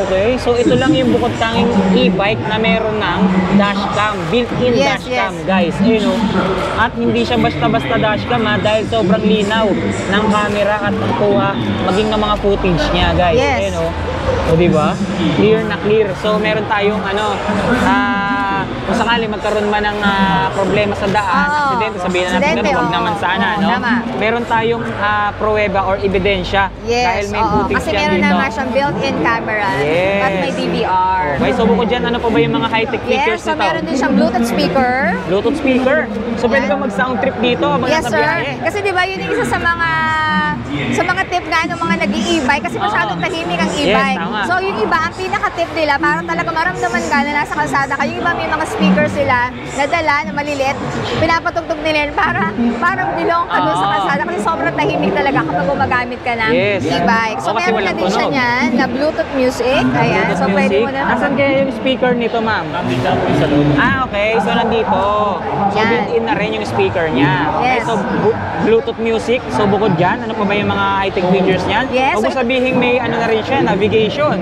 A: Okay, so ito lang yung bukod tanging e-bike na meron ng dashcam, built-in
B: Yes,
A: dashcam,
B: yes.
A: guys. Ayun, no? At hindi siya basta-basta dashcam, ha, dahil sobrang linaw ng camera at pagkuha, maging ng mga footage niya, guys.
B: Yes.
A: Ayun, no? O, diba? Clear na clear. So, meron tayong, kung sakali magkaroon man ng problema sa daan,
B: Oo.
A: aksidente, sabihin na natin,
B: Aksidente,
A: huwag
B: oo.
A: naman sana,
B: Oo,
A: no?
B: tama.
A: Meron tayong pruweba or ebidensya
B: Yes,
A: dahil may
B: oo.
A: footage
B: Kasi
A: yan
B: meron
A: dito.
B: na nga siyang built-in camera.
A: Yes.
B: At may DVR.
A: Okay, so bukod dyan, ano pa ba yung mga high-tech
B: Yes,
A: features
B: so
A: nito?
B: meron din siyang Bluetooth speaker.
A: Bluetooth speaker. So pwede
B: Yan.
A: ba mag-sound trip dito habang
B: Yes,
A: nasa
B: sir.
A: biyahe?
B: Kasi di ba yun yung isa sa mga tip nga ng mga nag-i-e-bike kasi masyadong tahimik ang e-bike.
A: tama.
B: So yung iba, ang pinaka-tip nila para talaga maramdaman ka na nasa kalsada ka. Yung iba may mga speakers sila na dala na maliliit. Pinapatugtog nila yun para parang bilong ka doon sa kalsada kasi sobrang tahimik talaga kapag gumagamit ka ng
A: Yes.
B: e-bike. So
A: O, kasi
B: meron na
A: walang
B: din siya
A: tunog.
B: niyan na Bluetooth music. Ayan. So
A: Bluetooth
B: pwede
A: music.
B: mo na.
A: Nasaan kaya yung speaker nito, ma'am?
C: Nandito po sa loob.
A: Okay. So nandito. So
B: Yan.
A: built-in na rin yung speaker niya. Okay,
B: Yes.
A: so Bluetooth music. So bukod dyan, ano pa ba yung mga high-tech features niyan?
B: Yes.
A: Huwag mo sabihin may ano na rin siya, navigation.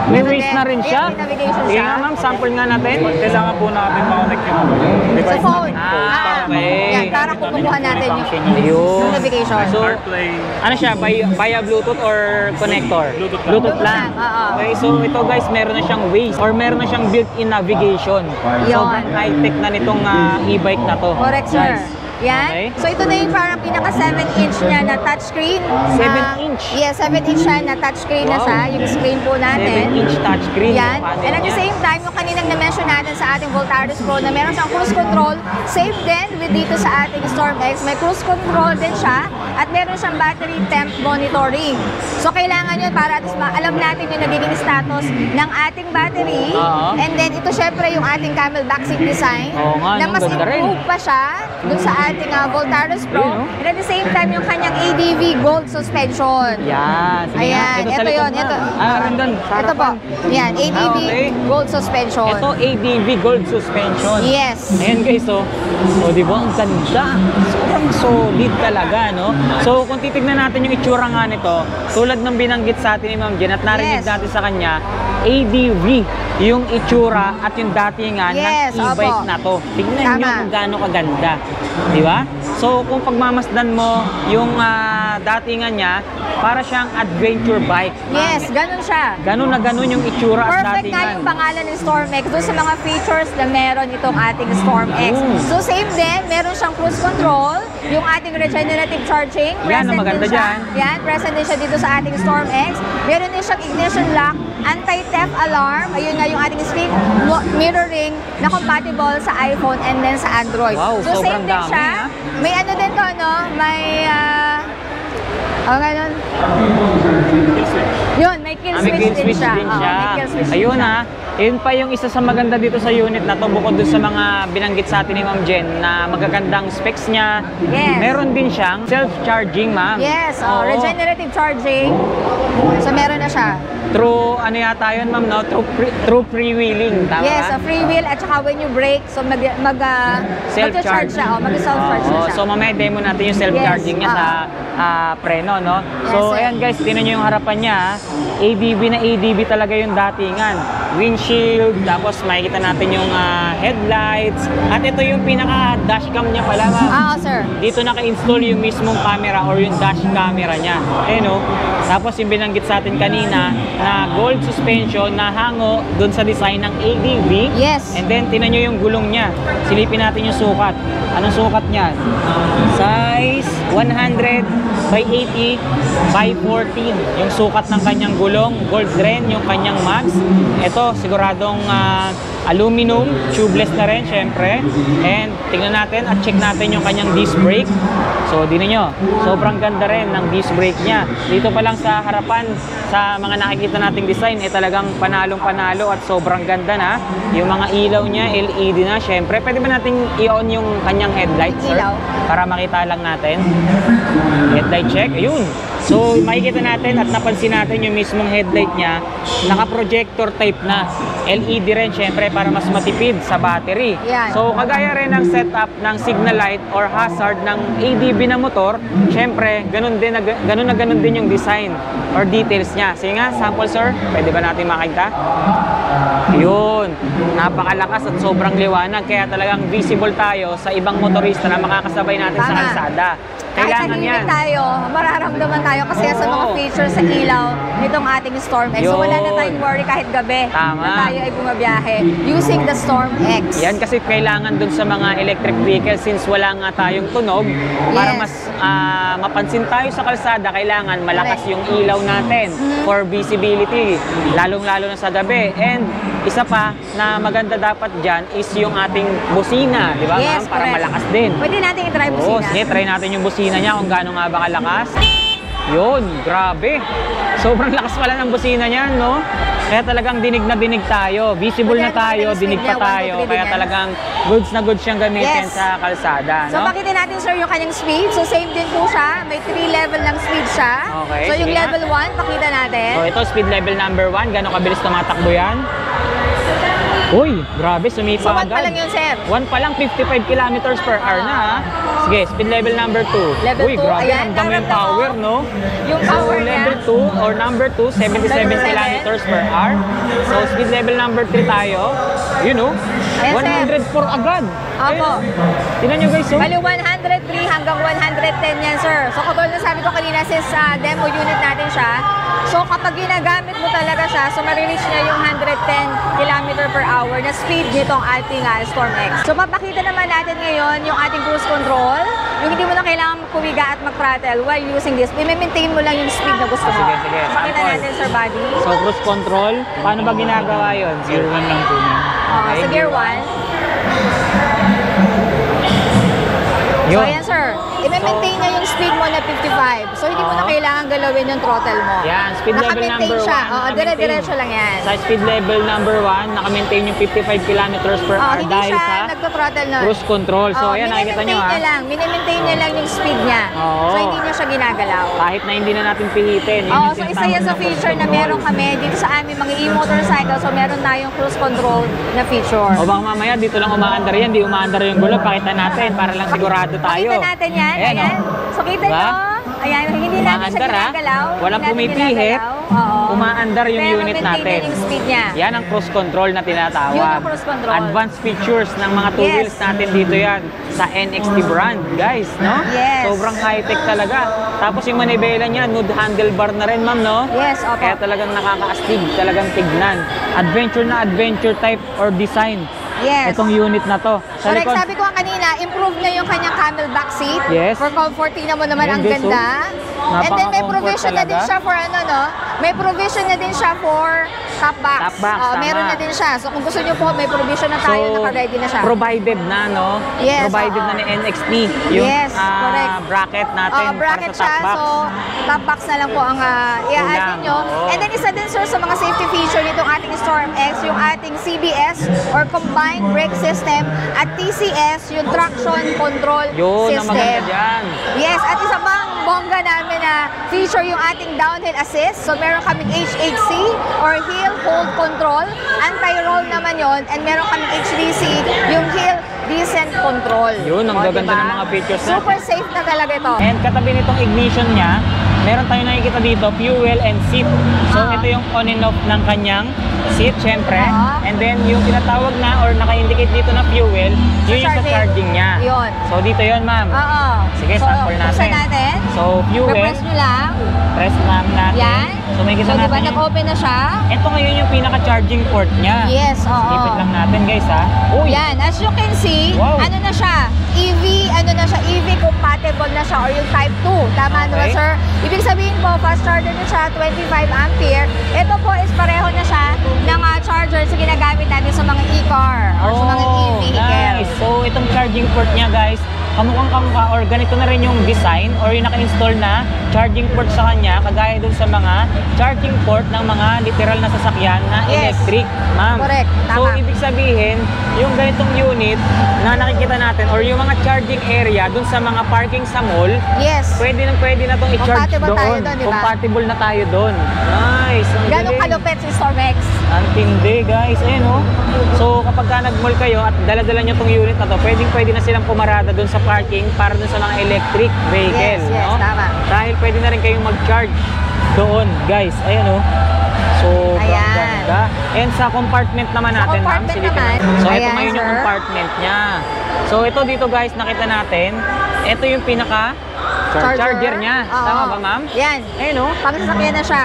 A: May
B: Ito
A: waste
B: din.
A: na rin siya.
B: Yes, may navigation
A: Sige
B: siya.
A: nga, ma'am, sample nga natin.
C: Kailangan po natin ma-connect yung
B: Sa
C: device
B: phone.
C: natin.
A: Okay.
B: Yan, para kukuha natin yung
A: Ayun.
B: notification.
A: So,
C: CarPlay.
A: ano siya, via Bluetooth or connector?
C: Bluetooth lang.
A: Bluetooth lang.
B: Oo.
A: Okay, so ito guys, meron na siyang Waze or meron na siyang built-in navigation.
B: Yun.
A: Sobrang high-tech na nitong e-bike na to.
B: Correct, sir.
A: Guys.
B: Yan.
A: Okay.
B: So ito na yung parang pinaka 7-inch niya na touchscreen.
A: 7-inch?
B: Yes, 7-inch siya na touchscreen na
A: Wow.
B: sa yung screen po natin.
A: 7-inch touchscreen.
B: Yan.
A: Paano
B: And at the
A: yan?
B: same time, yung kaninang na-mention natin sa ating Voltaris Pro na meron siyang cruise control, same din with dito sa ating Storm X. May cruise control din siya at meron siyang battery temp monitoring. So kailangan yun para at least alam natin yung nagiging status ng ating battery.
A: Oo.
B: And then ito syempre yung ating camelback seat design
A: Oo nga,
B: na
A: no?
B: mas
A: Ganda rin.
B: improve pa siya dun sa ating Voltaris Pro.
A: Ayun, no?
B: And at the same time, yung kanyang ADV gold suspension.
A: Yan. Sige nga.
B: Ayan,
A: sa
B: ito
A: likod
B: yun.
A: na.
B: Ito.
A: Randon. sa
B: Ito po.
A: harapan.
B: Yan, ADV
A: okay.
B: gold suspension.
A: Ito, ADV Gold Suspension.
B: Yes.
A: Ayan guys, oh. So, di ba? Ang ganda. Sobrang solid talaga, no? So, kung titignan natin yung itsura nga nito, tulad ng binanggit sa atin ni Ma'am Jen at narinig
B: Yes.
A: natin sa kanya, ADV yung itsura at yung datingan
B: Yes,
A: ng e-bike
B: opo.
A: na to. Tignan nyo
B: Tama.
A: kung gaano kaganda. Di ba? So, kung pagmamasdan mo yung datingan niya, para siyang adventure bike.
B: Yes, ganun siya.
A: Ganun na ganun yung itsura at
B: Perfect nga
A: datingan.
B: yung pangalan ng Storm X doon sa mga features na meron itong ating Storm X.
A: Mm.
B: So same din, meron siyang cruise control, yung ating regenerative charging.
A: Yan, ang
B: present
A: maganda
B: din siya.
A: dyan.
B: Yan, present din siya dito sa ating Storm X. Meron din siyang ignition lock, anti-theft alarm, ayun nga yung ating screen mirroring na compatible sa iPhone and then sa Android.
A: Wow,
B: so
A: sobrang
B: same din
A: dami,
B: siya.
A: ha?
B: May ano din to, no? May ganun. Yun, may kill
A: May
B: switch,
A: kill switch din
B: Oo,
A: siya.
B: may kill switch din
A: Ayun
B: siya.
A: Yun pa yung isa sa maganda dito sa unit na to bukod dun sa mga binanggit sa atin ni Ma'am Jen na magagandang specs niya.
B: Yes.
A: Meron din siyang self-charging, ma'am.
B: Yes,
A: Oo.
B: regenerative charging. So meron na siya.
A: True, ano yata yun, ma'am, no? True freewheeling, tama
B: Yes,
A: ba?
B: so free wheel at saka when you brake, so
A: Self-charge.
B: mag-charge siya. Mag-self-charge na
A: Oo,
B: siya.
A: so mamaya demo natin yung self-charging
B: Yes,
A: niya sa preno, no? So
B: Yes, sir.
A: ayan guys, tinan nyo yung harapan niya. ADB na ADB talaga yung datingan. Windshield, tapos makikita natin yung headlights. At ito yung pinaka-dashcam niya pala, ma'am.
B: Oo, sir.
A: Dito naka-install yung mismong camera or yung dash camera niya. No? Tapos yung binanggit sa atin kanina na gold suspension na hango dun sa design ng ADV.
B: Yes.
A: And then, tinan nyo yung gulong niya. Silipin natin yung sukat. Anong sukat niya? Size 100 by 80 by 14. Yung sukat ng kanyang gulong, gold rin yung kanyang mags. Ito, siguradong aluminum, tubeless na rin, syempre. And tingnan natin at check natin yung kanyang disc brake. So, di nyo, sobrang ganda rin ng disc brake niya. Dito pa lang sa harapan, sa mga nakikita nating design, talagang panalong-panalo at sobrang ganda na. Yung mga ilaw niya, LED na, syempre. Pwede ba nating i-on yung kanyang headlight, sir?
B: Ilaw?
A: Para makita lang natin. Headlight check. Ayun. So makikita natin at napansin natin yung mismong headlight niya, naka-projector type na. LED rin syempre para mas matipid sa battery.
B: Yan.
A: So kagaya rin ng setup ng signal light or hazard ng ADB na motor, syempre ganun din yung design or details niya. Sige nga, sample sir, pwede ba natin makita? Yun, napakalakas at sobrang liwanag kaya talagang visible tayo sa ibang motorista na makakasabay natin sa
B: Tama.
A: kalsada.
B: Kahit
A: Kailangan
B: tahimik
A: yan.
B: tayo, mararamdaman tayo kasi sa mga
A: Oo.
B: features sa ilaw nitong ating Storm X. So wala na
A: Yun.
B: tayong worry kahit gabi
A: Tama.
B: na tayo ay bumabiyahe using the Storm X.
A: Yan kasi kailangan dun sa mga electric vehicles since wala nga tayong tunog para
B: Yes.
A: mas mapansin tayo sa kalsada, kailangan malakas
B: Correct.
A: yung ilaw natin for visibility, lalong-lalo na sa gabi. And isa pa na maganda dapat dyan is yung ating busina, di ba
B: Yes,
A: ma'am? Para
B: correct.
A: malakas din.
B: Pwede natin i-try
A: Oo,
B: busina.
A: sige, try natin yung busina niya kung gaano nga ba kalakas. Yun, grabe. Sobrang lakas pala ng busina niya, no? Kaya talagang dinig na dinig tayo. Visible na
B: Pwede natin
A: tayo,
B: yung speed
A: dinig
B: niya,
A: pa
B: 1, 2, 3
A: tayo.
B: din
A: Kaya
B: yan.
A: talagang goods na goods siyang gamitin
B: Yes.
A: sa kalsada,
B: So
A: no?
B: pakita natin sir yung kanyang speed. So same din po siya. May 3 level ng speed siya.
A: Okay,
B: So yung
A: sige nga.
B: level 1, pakita natin.
A: So ito, speed level number 1. Gano'ng kabilis tumatakbo yan? Uy, grabe, sumipa
B: So 1
A: agad.
B: pa lang yun sir.
A: 1 pa lang, 55 kilometers per hour na, ha? Sige, speed level number 2.
B: Level
A: Uy,
B: 2,
A: grabe,
B: ayan,
A: ramdam mo yung
B: naramdaman
A: power,
B: mo.
A: no?
B: Yung
A: So,
B: power niya.
A: level 2 or number 2, 77
B: Level 7.
A: kilometers per hour. So, speed level number 3 tayo. You know,
B: Ayan, sir.
A: 104 agad.
B: Opo.
A: Tingnan nyo guys, oh.
B: Bali 103 hanggang 110 yan sir. So katulad na sabi ko kanina since demo unit natin siya. So kapag ginagamit mo talaga siya, so marireach niya yung 110 km per hour na speed nitong ating Storm X. So papakita naman natin ngayon yung ating cruise control. Yung hindi mo na kailangan pumiga at mag-throttle while using this. I-maintain mo lang yung speed na gusto mo.
A: Sige, sige.
B: Pakita
A: Sample.
B: natin sir buddy.
A: So, cruise control. Paano ba ginagawa yun?
C: 0-1 lang po niya.
A: Okay,
B: Sa gear 1. So
A: Yun.
B: ayan sir, i-maintain niya yung speed mo na 55. So hindi mo na kailangan galawin yung throttle mo.
A: Yan, speed level
B: Naka-maintain
A: number 1.
B: siya. Oo, dire-diretso lang yan.
A: Sa speed level number 1, naka-maintain yung 55 kilometers per
B: Oo,
A: hour
B: hindi
A: dahil
B: siya
A: sa
B: nagto-throttle nun.
A: cruise control. So,
B: Oo,
A: ayan, nakikita nyo ha.
B: Mini-maintain niya lang yung speed niya.
A: Oo.
B: So hindi niya siya ginagalaw.
A: Kahit na hindi na natin pilitin. Yun
B: Oo,
A: yung
B: so isa
A: tinatawag
B: yan sa
A: na cruise
B: feature na
A: control.
B: meron kami dito sa aming mga e-motorcycle. So meron tayong cruise control na feature.
A: O baka mamaya dito lang umaandar yan, di umaandar yung gulong. Pakita natin para lang sigurado tayo.
B: Pakita natin yan.
A: Ayan,
B: Ayan.
A: oh.
B: So kita
A: Diba?
B: nyo. Ayan, hindi natin siya
A: Umaandar, ha?
B: ginagalaw.
A: Walang
B: Hindi natin
A: pumipihit.
B: ginagalaw. Oo.
A: Umaandar yung
B: Pero
A: unit
B: maintain
A: natin.
B: yung speed niya.
A: Yan ang cruise control na tinatawag.
B: Yun ang cruise control.
A: Advanced features ng mga two
B: Yes.
A: wheels natin dito yan sa NXT brand, guys, no?
B: Yes.
A: Sobrang high-tech talaga. Tapos yung manibela niya, nude handlebar na rin, ma'am, no?
B: Yes, opo.
A: Kaya talagang nakakaastig, talagang tignan. Adventure na adventure type or design.
B: Yes.
A: Itong unit na to. Sa
B: Correct,
A: likod,
B: sabi ko nga kanina, improve na yung kanyang camelback seat.
A: Yes.
B: For comfort, tingnan mo naman
A: Ayan,
B: ang
A: guys,
B: ganda.
A: oh.
B: And then may
A: Napaka-comfort
B: provision na din
A: talaga.
B: siya for ano, no? May provision na din siya for top box.
A: Top box, tama.
B: Meron na din siya. So kung gusto niyo po, may provision na tayo, naka-ready na siya.
A: provided na, no?
B: Yes,
A: Provided
B: oo.
A: na ni NXT yung
B: Yes, correct.
A: bracket natin
B: Bracket
A: para sa top
B: siya,
A: box.
B: so top box na lang po ang i-add
A: Kulang,
B: ninyo.
A: oo.
B: And then isa din sir sa mga safety feature nitong ating Storm X, yung ating CBS or Combined Brake System at TCS, yung Traction Control
A: Yun ang
B: System.
A: maganda dyan.
B: Yes, at isa pang bongga namin na feature yung ating downhill assist. So meron kaming HHC or Hill Hold Control. Anti-roll naman yon. And meron kaming HDC, yung Hill Descent Control.
A: Yun, ang
B: O,
A: gaganda
B: diba?
A: ng mga features natin.
B: Super safe na talaga ito.
A: And katabi nitong ignition niya, meron tayong nakikita dito, fuel and seat. So ito yung on and off ng kanyang seat, syempre. And then yung tinatawag na or naka-indicate dito na fuel, yun yung sa charging niya.
B: Yun.
A: So dito yun, ma'am.
B: Oo.
A: Sige,
B: So,
A: sample natin.
B: buksan natin.
A: So fuel,
B: Press nyo lang.
A: press natin.
B: Yan.
A: So may kita
B: So, diba,
A: natin yung,
B: nag-open na siya?
A: ito ngayon yung pinaka-charging port niya.
B: Yes, oo.
A: Ipit lang natin, guys, ha. Uy,
B: Yan, as you can see,
A: Wow.
B: ano na siya? EV compatible na siya or yung Type 2. Tama naman,
A: Okay.
B: sir? Ibig sabihin po, fast charger na siya, 25 ampere. Ito po is pareho na siya ng chargers na ginagamit natin sa mga e-car or sa mga e-vehicle.
A: Nice. So, itong charging port niya, guys, kamukhang-kamukha or ganito na rin yung design or yung naka-install na charging port sa kanya, kagaya dun sa mga charging port ng mga literal na sasakyan na
B: Yes.
A: electric, ma'am.
B: Correct.
A: So,
B: Tama.
A: ibig sabihin, yung ganitong unit na nakikita natin or yung mga charging area dun sa mga parking sa mall,
B: Yes.
A: pwede na itong i-charge
B: Compatible tayo
A: doon.
B: doon, di ba?
A: Compatible na tayo doon. Nice. Ang
B: Ganong
A: galing.
B: kalupit si Stormex.
A: Ang tindi, guys. Ayan, oh. So, kapag ka nag-mall kayo at dala-dala nyo tong unit na to, pwede na silang pumarada dun sa parking para dun sa mga electric vehicle.
B: Yes,
A: no?
B: tama.
A: Dahil pwede na rin kayong mag-charge doon, guys. Ayan, oh. So,
B: Ayan.
A: ganda. And sa compartment naman
B: Sa
A: natin, ma'am.
B: compartment
A: Silipin
B: naman.
A: natin. So, ito
B: Ayan,
A: ngayon yung
B: sir.
A: compartment niya. So, ito dito, guys, nakita natin. Ito yung pinaka charger niya.
B: Oo.
A: Tama ba, ma'am?
B: Yan.
A: Ayan, oh.
B: Pangsasakyan na siya.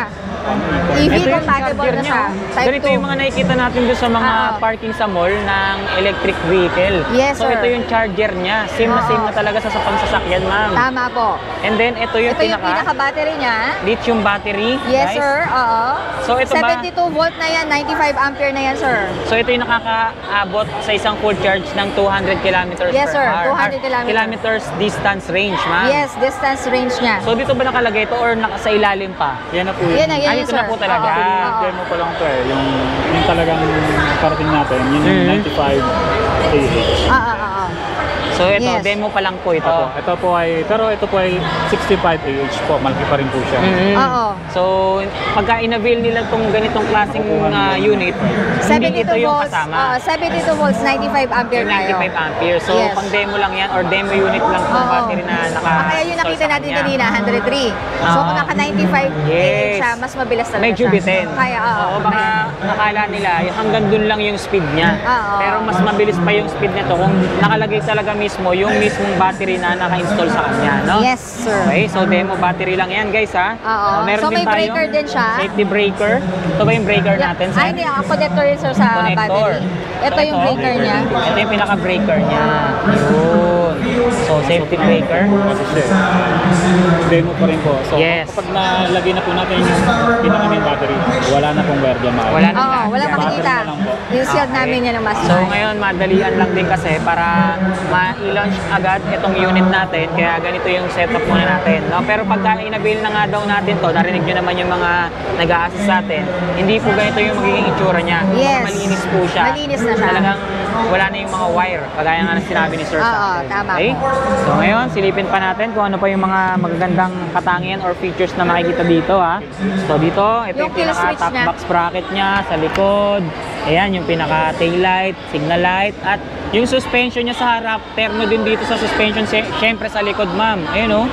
B: EV
A: Ito yung
B: compatible
A: charger
B: na
A: niya,
B: siya.
A: oh.
B: Type
A: Ganito
B: 2.
A: yung mga nakikita natin doon sa mga
B: Oo.
A: parking sa mall ng electric vehicle.
B: Yes,
A: so,
B: sir.
A: ito yung charger niya. Same na
B: Oo.
A: same na talaga sa pangsasakyan, ma'am.
B: Tama po.
A: And then, ito yung
B: Ito yung pinaka-battery niya.
A: lithium battery.
B: Yes,
A: guys.
B: sir. Oo.
A: So, ito ba?
B: 72 volt na yan, 95 ampere na yan, sir.
A: So, ito yung nakakaabot sa isang full charge ng 200 kilometers
B: Yes,
A: per
B: sir.
A: hour.
B: 200 kilometers.
A: Kilometers distance range, ma'am.
B: Yes, distance range niya.
A: So, dito ba nakalagay ito or sa ilalim pa?
C: Yan na po
B: Yan na, yan
A: Ah,
B: yun,
A: dito
B: sir.
A: na po talaga.
B: Oo. Oo.
C: Demo ko lang to eh. Yung talagang parating natin, yung
A: Mhm.
C: 95 AH.
B: Oo.
A: So, ito,
B: Yes.
A: demo pa lang po ito.
C: Opo, pero ito po ay 65 AH po, malaki pa rin po siya.
A: Mhm.
B: Oo.
A: So, pagka in-avail nila itong ganitong klaseng unit, hindi ito
B: 72
A: yung
B: volts.
A: kasama.
B: 72 volts, 95 ampere
A: Yung
B: tayo.
A: 95 ampere. So,
B: Yes.
A: pang demo lang yan or demo unit lang itong
B: Oo.
A: battery na naka
B: Kaya yung nakita natin kanina, 103. So,
A: Oo.
B: kung naka 95
A: Yes.
B: siya, mas mabilis talaga
A: medyo
B: siya.
A: bitin.
B: Kaya, oo.
A: Oo, baka nakala nila yung hanggang dun lang yung speed niya.
B: Oo.
A: Pero mas mabilis pa yung speed nito kung nakalagay talaga mismo yung mismong battery na naka-install sa kanya, no?
B: Yes, sir.
A: Okay, so demo battery lang yan, guys, ha?
B: Oo.
A: Meron
B: So,
A: din
B: may
A: tayong
B: breaker din siya.
A: Safety breaker. Ito ba yung breaker natin, sir?
B: Ay, hindi. Ang connector yun, sir, sa
A: Connector.
B: battery. Ito yung breaker niya.
A: Ito yung pinaka-breaker niya. Yun. So, safety breaker.
C: Kasi siya, demo pa rin po. So,
A: Yes.
C: kapag nalagay na po natin yung pinaka-main battery, wala na pong wire dyan makikita.
A: Wala na.
B: Oo, wala
A: Yan.
B: makikita.
C: Battery na lang po.
B: I-shield namin yan ng master.
A: So ngayon madalian lang din kasi para ma-launch agad itong unit natin kaya ganito yung setup muna natin, no? Pero pagka in-avail na nga daw natin to, narinig nyo naman yung mga nag-a-assist sa atin, hindi po ganito yung magiging itsura niya.
B: Yes.
A: Malinis po siya.
B: Malinis na siya.
A: Talagang wala na yung mga wire, kagaya nga ng sinabi ni Sir sa
B: Oo,
A: atin.
B: tama
A: Okay?
B: po.
A: So ngayon, silipin pa natin kung ano pa yung mga magagandang katangian or features na makikita dito, ha. So dito, ito
B: Yung
A: yung
B: kill switch
A: pinaka-top
B: niya.
A: box bracket niya sa likod. Ayan, yung pinaka tail light, signal light, at yung suspension niya sa harap, terno din dito sa suspension, syempre sa likod, ma'am. Ayun, oh.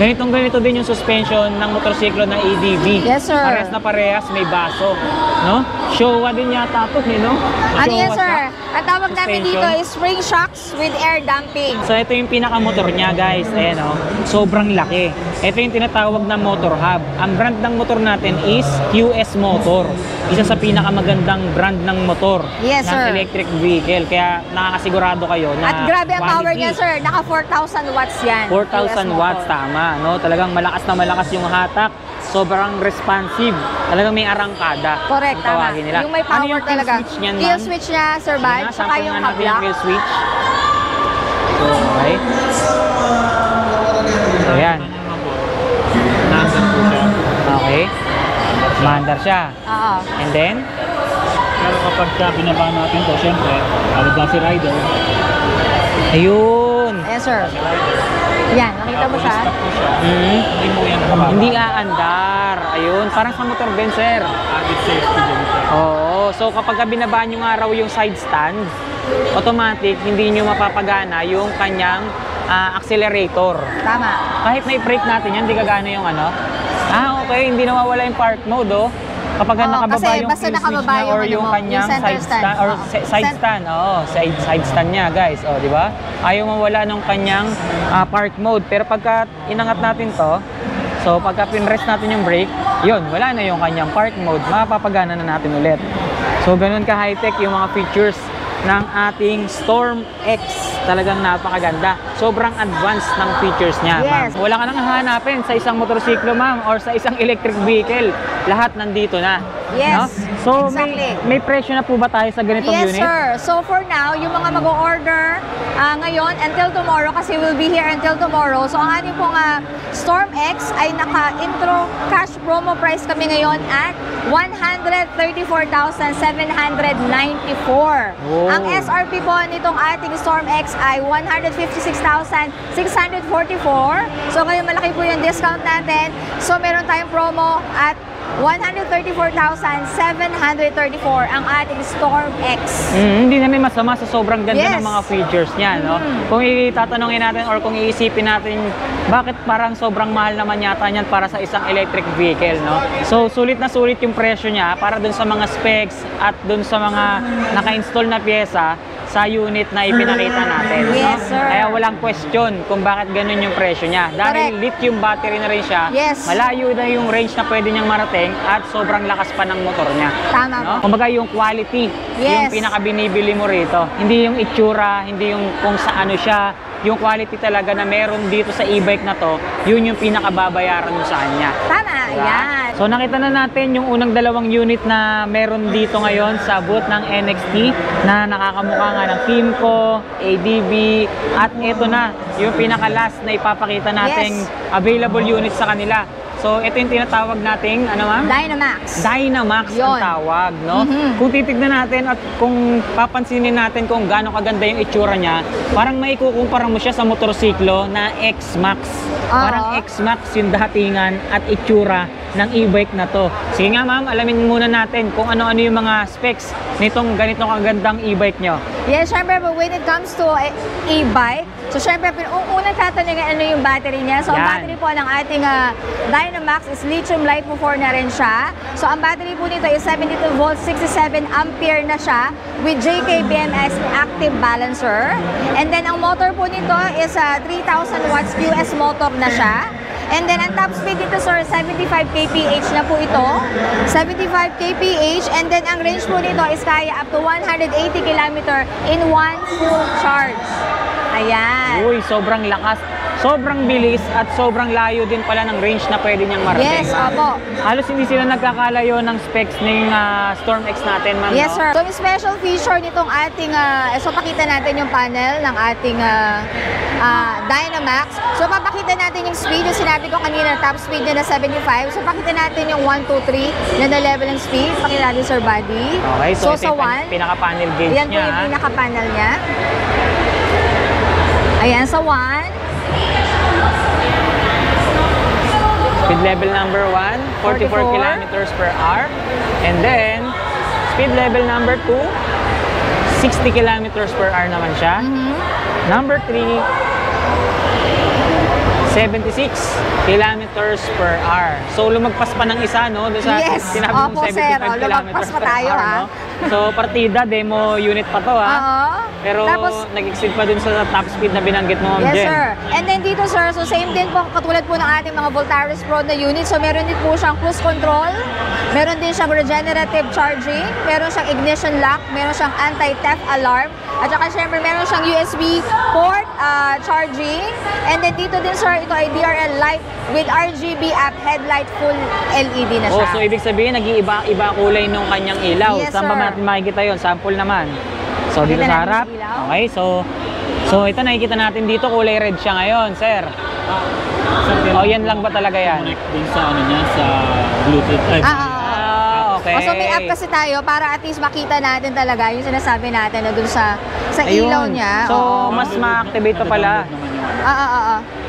A: Ganito din yung suspension ng motorsiklo na ADV.
B: Yes, sir.
A: Parehas na parehas, may baso. No? Showa din yata ito, no?
B: Ano yan,
A: Showa
B: sir?
A: siya.
B: Ang tawag namin
A: Suspension.
B: dito is spring shocks with air damping.
A: So ito yung pinaka-motor niya, guys. Ayan, oh. Sobrang laki. Ito yung tinatawag na motor hub. Ang brand ng motor natin is QS Motor. Isa sa pinakamagandang brand ng motor
B: Yes,
A: ng
B: sir.
A: electric vehicle. Kaya nakakasigurado kayo na
B: At grabe ang power
A: quality.
B: niya, sir. Naka 4,000 watts yan.
A: 4,000
B: US
A: watts,
B: motor.
A: tama. No? Talagang malakas na malakas yung hatak. Sobrang responsive. Talagang may arangkada.
B: Correct,
A: ang
B: tama.
A: tawagin nila.
B: Yung may
A: Ano
B: power
A: yung kill
B: talaga.
A: switch niyan,
B: Kill
A: ma'am?
B: switch niya, sir, Bad.
A: Yan,
B: Tsaka
A: sample
B: yung
A: nga natin yung
B: hub
A: kill
B: lock.
A: switch. So, okay. So, yan.
C: Nandun po siya.
A: Okay. Mandar siya.
B: Oo.
A: And then,
C: Pero kapag binaba natin to, syempre, awag na si rider.
A: ayun.
B: Yes, sir. Yan, nakita mo siya?
C: Stop po siya.
A: Mhm.
C: Hindi po yan nakababa.
A: Hindi aandar. Ayun, parang sa motor Ben, sir.
C: Added safety dyan siya.
A: Oo. So, kapag binabaan nyo nga raw yung side stand, automatic, hindi nyo mapapagana yung kanyang accelerator.
B: Tama.
A: Kahit na i-brake natin yan, hindi gagana yung ano. Okay, hindi nawawala yung park mode, oh. Kapag
B: Oo,
A: nakababa
B: kasi
A: yung
B: basta
A: kill switch
B: nakababa
A: niya
B: yung
A: or
B: ano
A: yung
B: mo,
A: kanyang
B: yung center
A: side
B: stand.
A: stand or
B: Oo.
A: side stand, side stand niya, guys. Oh, di ba? Ayaw mawala nung kanyang park mode. Pero pagka inangat natin to, so pagka pinrest natin yung brake, yun, wala na yung kanyang park mode. Mapapagana na natin ulit. So, ganun ka high-tech yung mga features ng ating Storm X. Talagang napakaganda. Sobrang advanced ng features niya,
B: Yes.
A: ma'am. Wala ka nang hahanapin sa isang motorsiklo, ma'am, or sa isang electric vehicle. Lahat nandito na.
B: Yes.
A: So,
B: Exactly.
A: may presyo na po ba tayo sa ganitong
B: Yes,
A: unit?
B: sir. So, for now, yung mga mag-order ngayon until tomorrow, kasi we'll be here until tomorrow. So, ang ating pong Storm X ay naka-intro cash promo price kami ngayon at 134,794.
A: Oh.
B: Ang SRP po nitong ating Storm X ay 156,644. So, ngayon malaki po yung discount natin. So, meron tayong promo at 134,734 ang ating Storm X.
A: Hindi namin masama sa sobrang ganda
B: Yes.
A: ng mga features niya, no? Kung itatanungin natin or kung iisipin natin, bakit parang sobrang mahal naman yata niyan para sa isang electric vehicle, no? So, sulit na sulit yung presyo niya para dun sa mga specs at dun sa mga naka-install na pyesa sa unit na ipinakita natin.
B: Yes,
A: no?
B: sir.
A: Kaya walang question kung bakit ganun yung presyo niya. Dahil
B: Correct.
A: lithium battery na rin siya,
B: Yes.
A: malayo na yung range na pwede niyang marating at sobrang lakas pa ng motor niya.
B: Tama
A: No?
B: po.
A: Kumbaga yung quality, yung
B: Yes.
A: pinakabinibili mo rito. Hindi yung itsura, hindi yung kung sa ano siya, yung quality talaga na meron dito sa e-bike na to, yun yung pinakababayaran mo sa kanya.
B: Tama,
A: Diba?
B: yan.
A: So nakita na natin yung unang dalawang unit na meron dito ngayon sa booth ng NXT na nakakamukha nga ng Kimco, ADB, at ito na yung pinaka-last na ipapakita nating
B: Yes.
A: available unit sa kanila. So ito yung tinatawag nating, ano ma'am?
B: Dynamax.
A: Dynamax
B: Yun.
A: ang tawag, no?
B: Mhm.
A: Kung titignan natin at kung papansinin natin kung gaano kaganda yung itsura niya, parang may ikukumpara mo siya sa motorsiklo na X-Max. Parang X-Max yung datingan at itsura ng e-bike na to. Sige nga ma'am, alamin muna natin kung ano-ano yung mga specs nitong ganitong kagandang e-bike nyo.
B: Yes, syempre, but when it comes to e-bike, so syempre, unang tatanungin ano yung battery niya. So, ang
A: Yan.
B: battery po ng ating Dynamax is lithium lipo 4 na rin siya. So, ang battery po nito is 72 volts, 67 ampere na siya with JK BMS active balancer. And then, ang motor po nito is 3,000 watts US motor na siya. And then, ang top speed dito, sir, 75 kph na po ito. 75 kph. And then, ang range po nito is kaya up to 180 km in one full charge. Ayan.
A: Uy, sobrang lakas, sobrang bilis at sobrang layo din pala ng range na pwede niyang marating.
B: Yes, opo.
A: Halos hindi sila nagkakalayo ng specs ng Storm X natin, ma'am.
B: Yes,
A: no?
B: sir. So, yung special feature nitong ating, so pakita natin yung panel ng ating Dynamax. So, papakita natin yung speed. Yung sinabi ko kanina, top speed niya na 75. So, pakita natin yung 1, 2, 3 na level ng speed. Pakita natin, Sir Buddy.
A: Okay, so,
B: sa
A: ito yung
B: 1,
A: pinaka-panel gauge
B: yan po
A: niya.
B: yung pinaka-panel niya. Ayan, sa 1.
A: Speed level number 1, 44
B: 44.
A: kilometers per hour. And then, speed level number 2, 60 kilometers per hour naman siya. Number 3, 76 kilometers per hour. So, lumagpas pa ng isa, no? Doon sa
B: Yes.
A: sinabi mong
B: Opo,
A: 75
B: sir.
A: kilometers
B: Lumagpas pa
A: per
B: tayo,
A: hour,
B: ha?
A: no? So, partida, demo unit pa to, ha?
B: Oo.
A: Pero,
B: Tapos,
A: nag-exceed pa dun sa top speed na binanggit mo, Ma'am
B: yes,
A: Jen.
B: sir. And then dito, sir, so same din po, katulad po ng ating mga Voltaris Pro na unit. So, meron din po siyang cruise control, meron din siyang regenerative charging, meron siyang ignition lock, meron siyang anti-theft alarm, at saka, syempre, meron siyang USB port charging. And then dito din, sir, ito ay DRL light with RGB app headlight, full LED na siya.
A: Oh, so ibig sabihin, nag-iiba-iba kulay nung kanyang ilaw.
B: Yes,
A: Saan ba
B: sir.
A: natin makikita yon? Sample naman. So, dito
B: Makita
A: sa
B: natin
A: harap.
B: yung ilaw.
A: Okay, so ito nakikita natin dito, kulay red siya ngayon, sir. Oh, yan lang ba talaga yan?
C: Connect din sa ano niya, sa Bluetooth. Ay,
A: Okay.
B: So may app kasi tayo para at least makita natin talaga yung sinasabi natin na dun sa ilaw
A: Ayun.
B: niya.
A: So,
B: Oo.
A: mas ma-activate pa pala.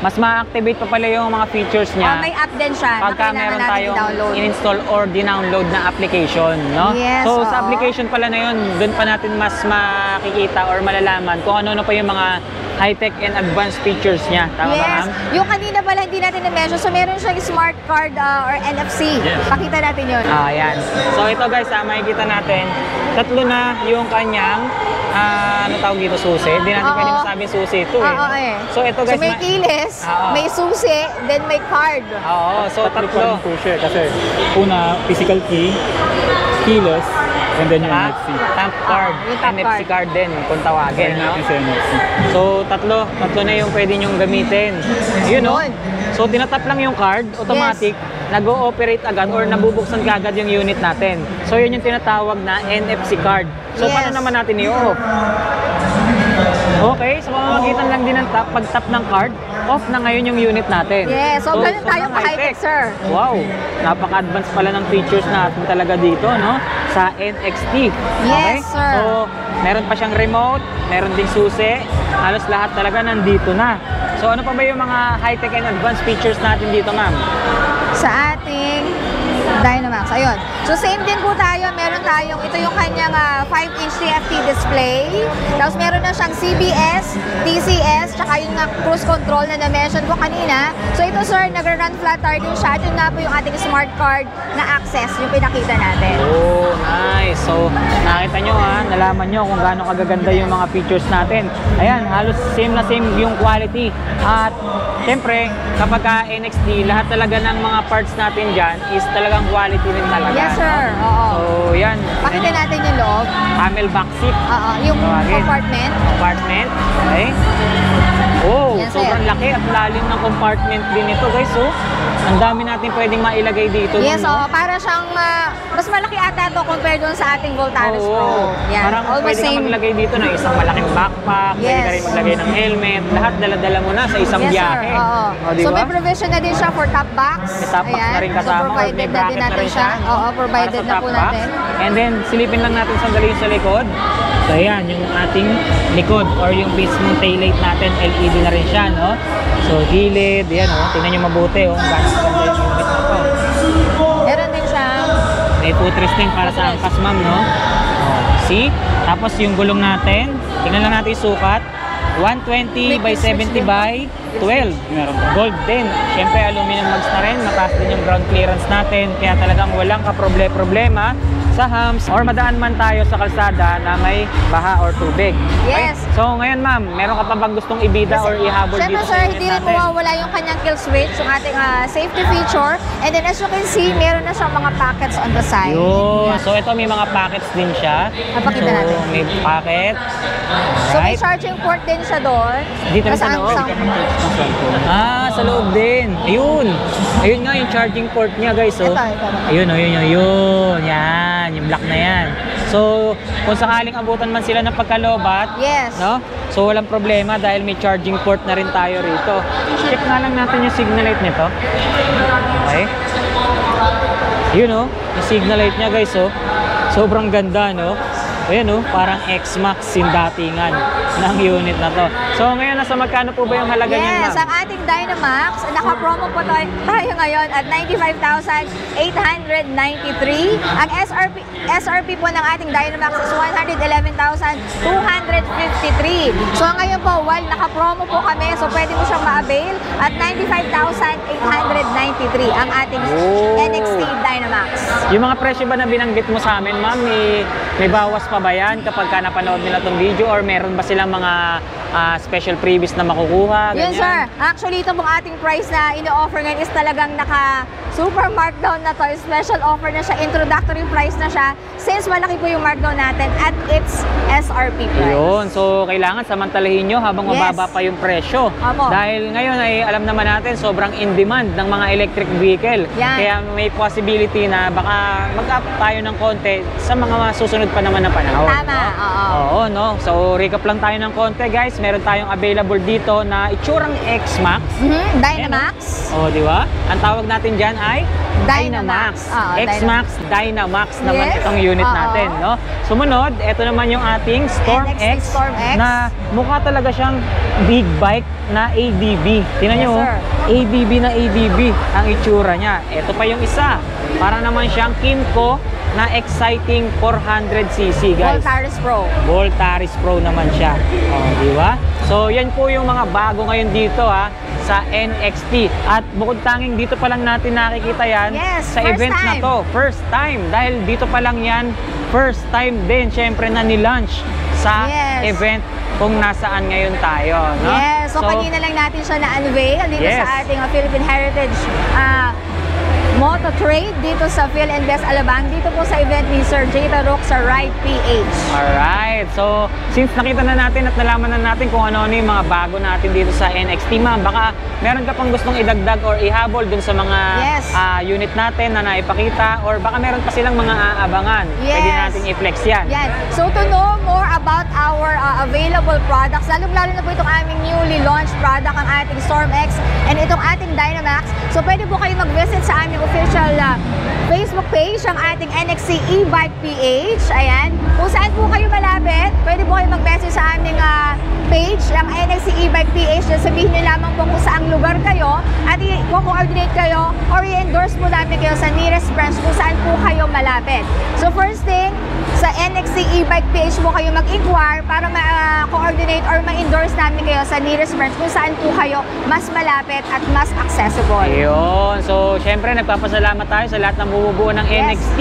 A: Mas ma-activate pa pala yung mga features niya.
B: May app din siya na
A: Pagka
B: kailangan
A: meron
B: natin
A: tayong
B: i-download.
A: in-install or dinownload na application, no?
B: Yes,
A: So, sa
B: oo.
A: application pala na yun, dun pa natin mas makikita or malalaman kung ano-ano pa yung mga high-tech and advanced features niya. Tama ba,
B: Yes.
A: ma'am?
B: Yung kanina pala hindi natin na-mention. So meron siyang smart card or NFC.
C: Yes.
B: Pakita natin yun.
A: Ayan. So, ito guys, makikita natin, tatlo na yung kanyang, ano tawag dito, susi. Hindi natin
B: Oo.
A: pwede masabing susi ito eh.
B: Oo, eh.
A: So, ito guys,
B: So may kilis,
A: Oo.
B: may susi, then may card.
A: Oo, so
C: Tatlo pa
A: tatlo.
C: rin po siya kasi una, physical key, keyless, and then yung
A: Saka,
C: NFC.
A: Thumb card,
B: yung thumb
A: NFC card din kung tawagin,
C: Kaya
A: no?
C: natin sa NFC.
A: So, tatlo na yung pwede nyong gamitin. Yun, no?
B: Yun.
A: So tinatap lang yung card, automatic, nag-ooperate agad or nabubuksan agad yung unit natin. So yun yung tinatawag na NFC card. So
B: Yes.
A: paano naman natin i-off? Okay, sa pamamagitan lang din ng pag-tap ng card, off na ngayon yung unit natin.
B: Yes, so ganun tayo
A: sobrang
B: ka-high-tech, sir.
A: Wow, napaka-advance pala ng features natin talaga dito, no? Sa NXT. Okay?
B: Yes, sir.
A: So, meron pa siyang remote, meron ding susi, halos lahat talaga nandito na. So, ano pa ba yung mga high-tech and advanced features natin dito, ma'am?
B: Sa ating Dynamax. Ayun. So same din po tayo. Meron tayong, ito yung kanyang 5-inch TFT display. Tapos meron na siyang CBS, TCS, tsaka yung cruise control na na-mention ko kanina. So ito sir, nag-run flat tire din siya. Ito nga po yung ating smart card na access, yung pinakita natin.
A: Oh, nice. So, nakita nyo nalaman nyo kung gaano kagaganda yung mga features natin. Ayan, halos same na same yung quality. At, syempre, kapag NXT, lahat talaga ng mga parts natin dyan is talagang quality rin talaga.
B: Yes sir,
A: no?
B: oo.
A: So, yan.
B: Pakita natin yung loob.
A: Camel back seat.
B: Oo, yung
A: Tawagin.
B: compartment.
A: Compartment. Okay. Oh,
B: Yes, sir.
A: sobrang laki at lalim ng compartment din ito, guys. So, ang dami natin pwedeng mailagay dito.
B: Yes,
A: no?
B: oo. Para siyang, mas malaki ata to compared doon sa ating Voltaris Pro. Yan,
A: Parang
B: almost
A: pwede ka
B: same.
A: maglagay dito ng isang malaking backpack, pwede
B: Yes.
A: ka rin maglagay ng helmet, lahat dala-dala mo na sa isang
B: Yes,
A: biyahe.
B: sir. Oo.
A: O, di
B: So
A: ba?
B: may provision na din siya for top box.
A: May top box na rin kasama,
B: So
A: or
B: provided
A: may
B: na
A: bracket
B: din
A: na
B: natin
A: rin
B: siya.
A: siya.
B: Oo, provided
A: Para sa
B: na
A: top
B: po
A: box.
B: natin.
A: And then, silipin lang natin sandali yung sa likod. So, ayan, yung ating likod or yung mismong taillight natin, LED na rin siya, no? So, gilid, yan, tingnan nyo mabuti, kung gaano maganda yung unit na to.
B: Meron din siyang
A: May footrest din para sa angkas, ma'am, no? See? Tapos yung gulong natin, tingnan lang natin yung sukat. 120 by 70 by 12.
C: Meron pa.
A: Gold din. Siyempre, aluminum mags na rin. Mataas din yung ground clearance natin. Kaya talagang walang kaproblema sa humps or madaan man tayo sa kalsada na may baha or tubig.
B: Yes.
A: Okay? So, ngayon, ma'am, meron ka pa bang gustong ibida or ihabol
B: Siyempre
A: dito
B: sir,
A: sa unit
B: hindi rin
A: natin?
B: mawawala yung kanyang kill switch, yung ating safety feature. And then as you can see, meron na siyang mga pockets on the side.
A: Yun.
B: Yan.
A: So, ito may mga packets din siya.
B: Napakita
A: so,
B: natin.
A: may packet.
B: So may
A: Alright.
B: charging port din siya doon.
A: Dito rin
B: Tas
A: sa
B: ang
A: loob.
B: sound-
A: Sa loob din. Ayun. Ayun nga yung charging port niya, guys. So,
B: Ito.
A: ayun. Yan. Yung black na yan. So, kung sakaling abutan man sila ng pagkalobat,
B: Yes.
A: no? So, walang problema dahil may charging port na rin tayo rito. Check nga lang natin yung signal light nito. Okay. Yun, yung signal light niya, guys, sobrang ganda, no? Ayan, parang X-Max yung datingan ng unit na to. So, ngayon, nasa magkano po ba yung halaga niyan,
B: Yes,
A: ma'am?
B: ang ating Dynamax, naka-promo po tayo ngayon at 95,893. Ang SRP po ng ating Dynamax is 111,253. So ngayon po, while naka-promo po kami, so pwede mo siyang ma-avail at 95,893 ang ating
A: Oh.
B: NXT Dynamax.
A: Yung mga presyo ba na binanggit mo sa amin, ma'am, may bawas pa ba yan kapag ka napanood nila tong video or meron ba silang mga special freebies na makukuha?
B: Yun
A: Ganyan?
B: sir, actually ito pong ating price na ino-offer ngayon is talagang naka-super markdown na to. Special offer na siya, introductory price na siya since malaki po yung markdown natin at its SRP price.
A: Yun, so kailangan samantalahin nyo habang
B: Yes.
A: mababa pa yung presyo.
B: Opo.
A: Dahil ngayon ay alam naman natin sobrang in demand ng mga electric vehicle.
B: Yan.
A: Kaya may possibility na baka mag-up tayo ng konti sa mga susunod pa naman na panahon.
B: Tama, oo.
A: Oo, no? So recap lang tayo ng konti, guys. Meron tayong available dito na itsurang X-Max.
B: Dynamax.
A: Oh, di ba? Ang tawag natin diyan ay
B: Dynamax. Oo,
A: X-Max Dynamax naman
B: Yes.
A: itong unit
B: Oo.
A: natin, no? Sumunod, ito naman yung ating Storm
B: NXT
A: X,
B: Storm X.
A: na mukha talaga siyang big bike na ADB. Tingnan
B: Yes,
A: nyo,
B: sir.
A: ADB na ADB ang itsura niya. Ito pa yung isa. Para naman siyang Kimco na exciting 400cc, guys.
B: Voltaris Pro.
A: Voltaris Pro naman siya. Oh, di ba? So, yan po yung mga bago ngayon dito sa NXT. At bukod tanging dito pa lang natin nakikita yan
B: Yes,
A: sa
B: first
A: event na
B: time.
A: to. First time. Dahil dito pa lang yan, first time din syempre na ni-launch sa
B: Yes.
A: event kung nasaan ngayon tayo. No?
B: Yes, so kanina lang natin siya na-unveil dito
A: Yes.
B: sa ating Philippine Heritage Moto Trade dito sa PhilInvest Alabang. Dito po sa event ni Sir Jay Tarok sa Ride PH.
A: Alright, so since nakita na natin at nalaman na natin kung ano-ano yung mga bago natin dito sa NXT, ma'am, baka meron ka pang gustong idagdag or ihabol dun sa mga
B: Yes.
A: unit natin na naipakita, or baka meron pa silang mga aabangan.
B: Yes.
A: Pwede natin i-flex yan.
B: Yan. So to know more about our available products, lalo-lalo na po itong aming newly launched product, ang ating Storm X and itong ating Dynamax. So pwede po kayo mag-visit sa aming official Facebook page, ang ating NXT E-Bike PH. Ayan. Kung saan po kayo malapit, pwede po kayo mag-message sa aming page, ang NXT E-Bike PH. Sabihin nyo lamang po kung saang lugar kayo at i-coordinate kayo or i-endorse po namin kayo sa nearest branch kung saan po kayo malapit. So first thing, sa NXT E-Bike PH po kayo mag-inquire para ma-coordinate or ma-endorse namin kayo sa nearest branch kung saan po kayo mas malapit at mas accessible.
A: Ayun. So, syempre, nagpapasalamat tayo sa lahat ng bumubuo ng
B: Yes.
A: NXT.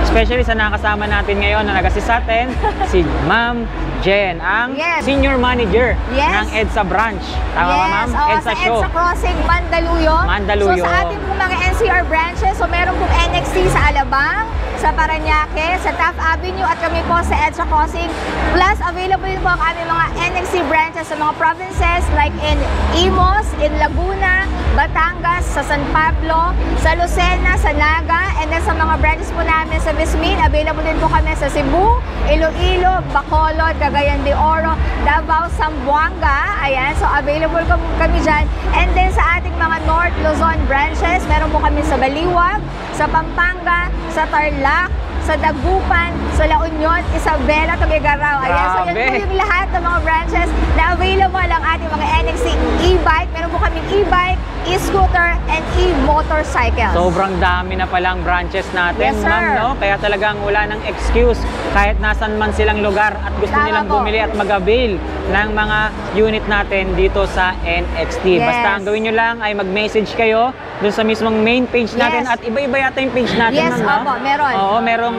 A: Especially sa nakasama natin ngayon na nag-assist sa atin, si Ma'am Jen, ang
B: Yes.
A: Senior Manager
B: Yes.
A: ng EDSA branch. Tama ba, ma'am?
B: Oo,
A: EDSA
B: sa
A: show.
B: EDSA Crossing, Mandaluyong.
A: Mandaluyong.
B: So sa ating pong mga NCR branches, so meron pong NXT sa Alabang, sa Parañaque, sa Taft Avenue at kami po sa EDSA Crossing. Plus, available din po ang aming mga NXT branches sa mga provinces like in Imos, in Laguna, Batangas, sa San Pablo, sa Lucena, sa Naga, and then sa mga branches po namin sa Vismin, available din po kami sa Cebu, Iloilo, Bacolod, Cagayan de Oro, Davao, Zamboanga. Ayan, so available kami dyan. And then sa ating mga North Luzon branches, meron po kami sa Baliwag, sa Pampanga, sa Tarlac, sa Dagupan, sa La Union, Isabela, Tuguegarao. Ayan, so yan po
A: Grabe.
B: yung lahat ng mga branches na available ang ating mga NXT e-bike. Meron po kaming e-bike, e-scooter, and e-motorcycles.
A: Sobrang dami na palang branches natin,
B: Yes, sir.
A: ma'am, no? Kaya talagang wala ng excuse kahit nasan man silang lugar at gusto
B: Tama
A: nilang
B: po.
A: bumili at mag-avail ng mga unit natin dito sa NXT.
B: Yes.
A: Basta ang gawin nyo lang ay mag-message kayo dun sa mismong main page natin
B: Yes.
A: at iba-iba yata yung page natin,
B: Yes,
A: ma'am, no?
B: opo, meron.
A: Oo, merong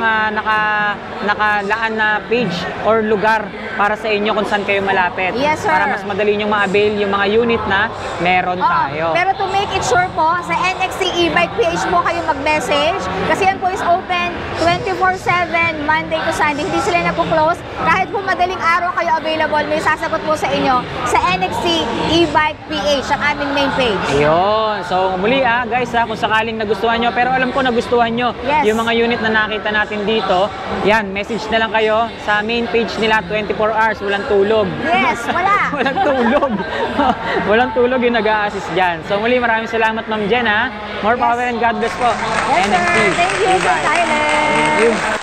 A: nakalaan na page or lugar para sa inyo kung saan kayo malapit.
B: Yes, sir.
A: Para mas madali nyo ma-avail yung mga unit na meron
B: Oo,
A: tayo.
B: pero to make it sure po, sa NXT e-bike PH po kayo mag-message kasi yan po is open 24/7, Monday to Sunday. Hindi sila nagpo-close. Kahit po madaling araw kayo available, may sasagot po sa inyo sa NXT e-bike PH, ang aming main page.
A: Ayun. So muli guys kung sakaling nagustuhan nyo, pero alam ko nagustuhan nyo
B: Yes.
A: yung mga unit na nakita natin dito, yan, message na lang kayo sa main page nila, 24 hours, walang tulog.
B: Yes, wala.
A: Walang tulog. Walang tulog yung nag-a-assist dyan. So muli, maraming salamat, Ma'am Jen, ha. More
B: Yes.
A: power and God bless po.
B: Yes, sir.
A: NXT.
B: Thank you, Sir
A: Bye-bye.
B: Tyler.
A: Thank you.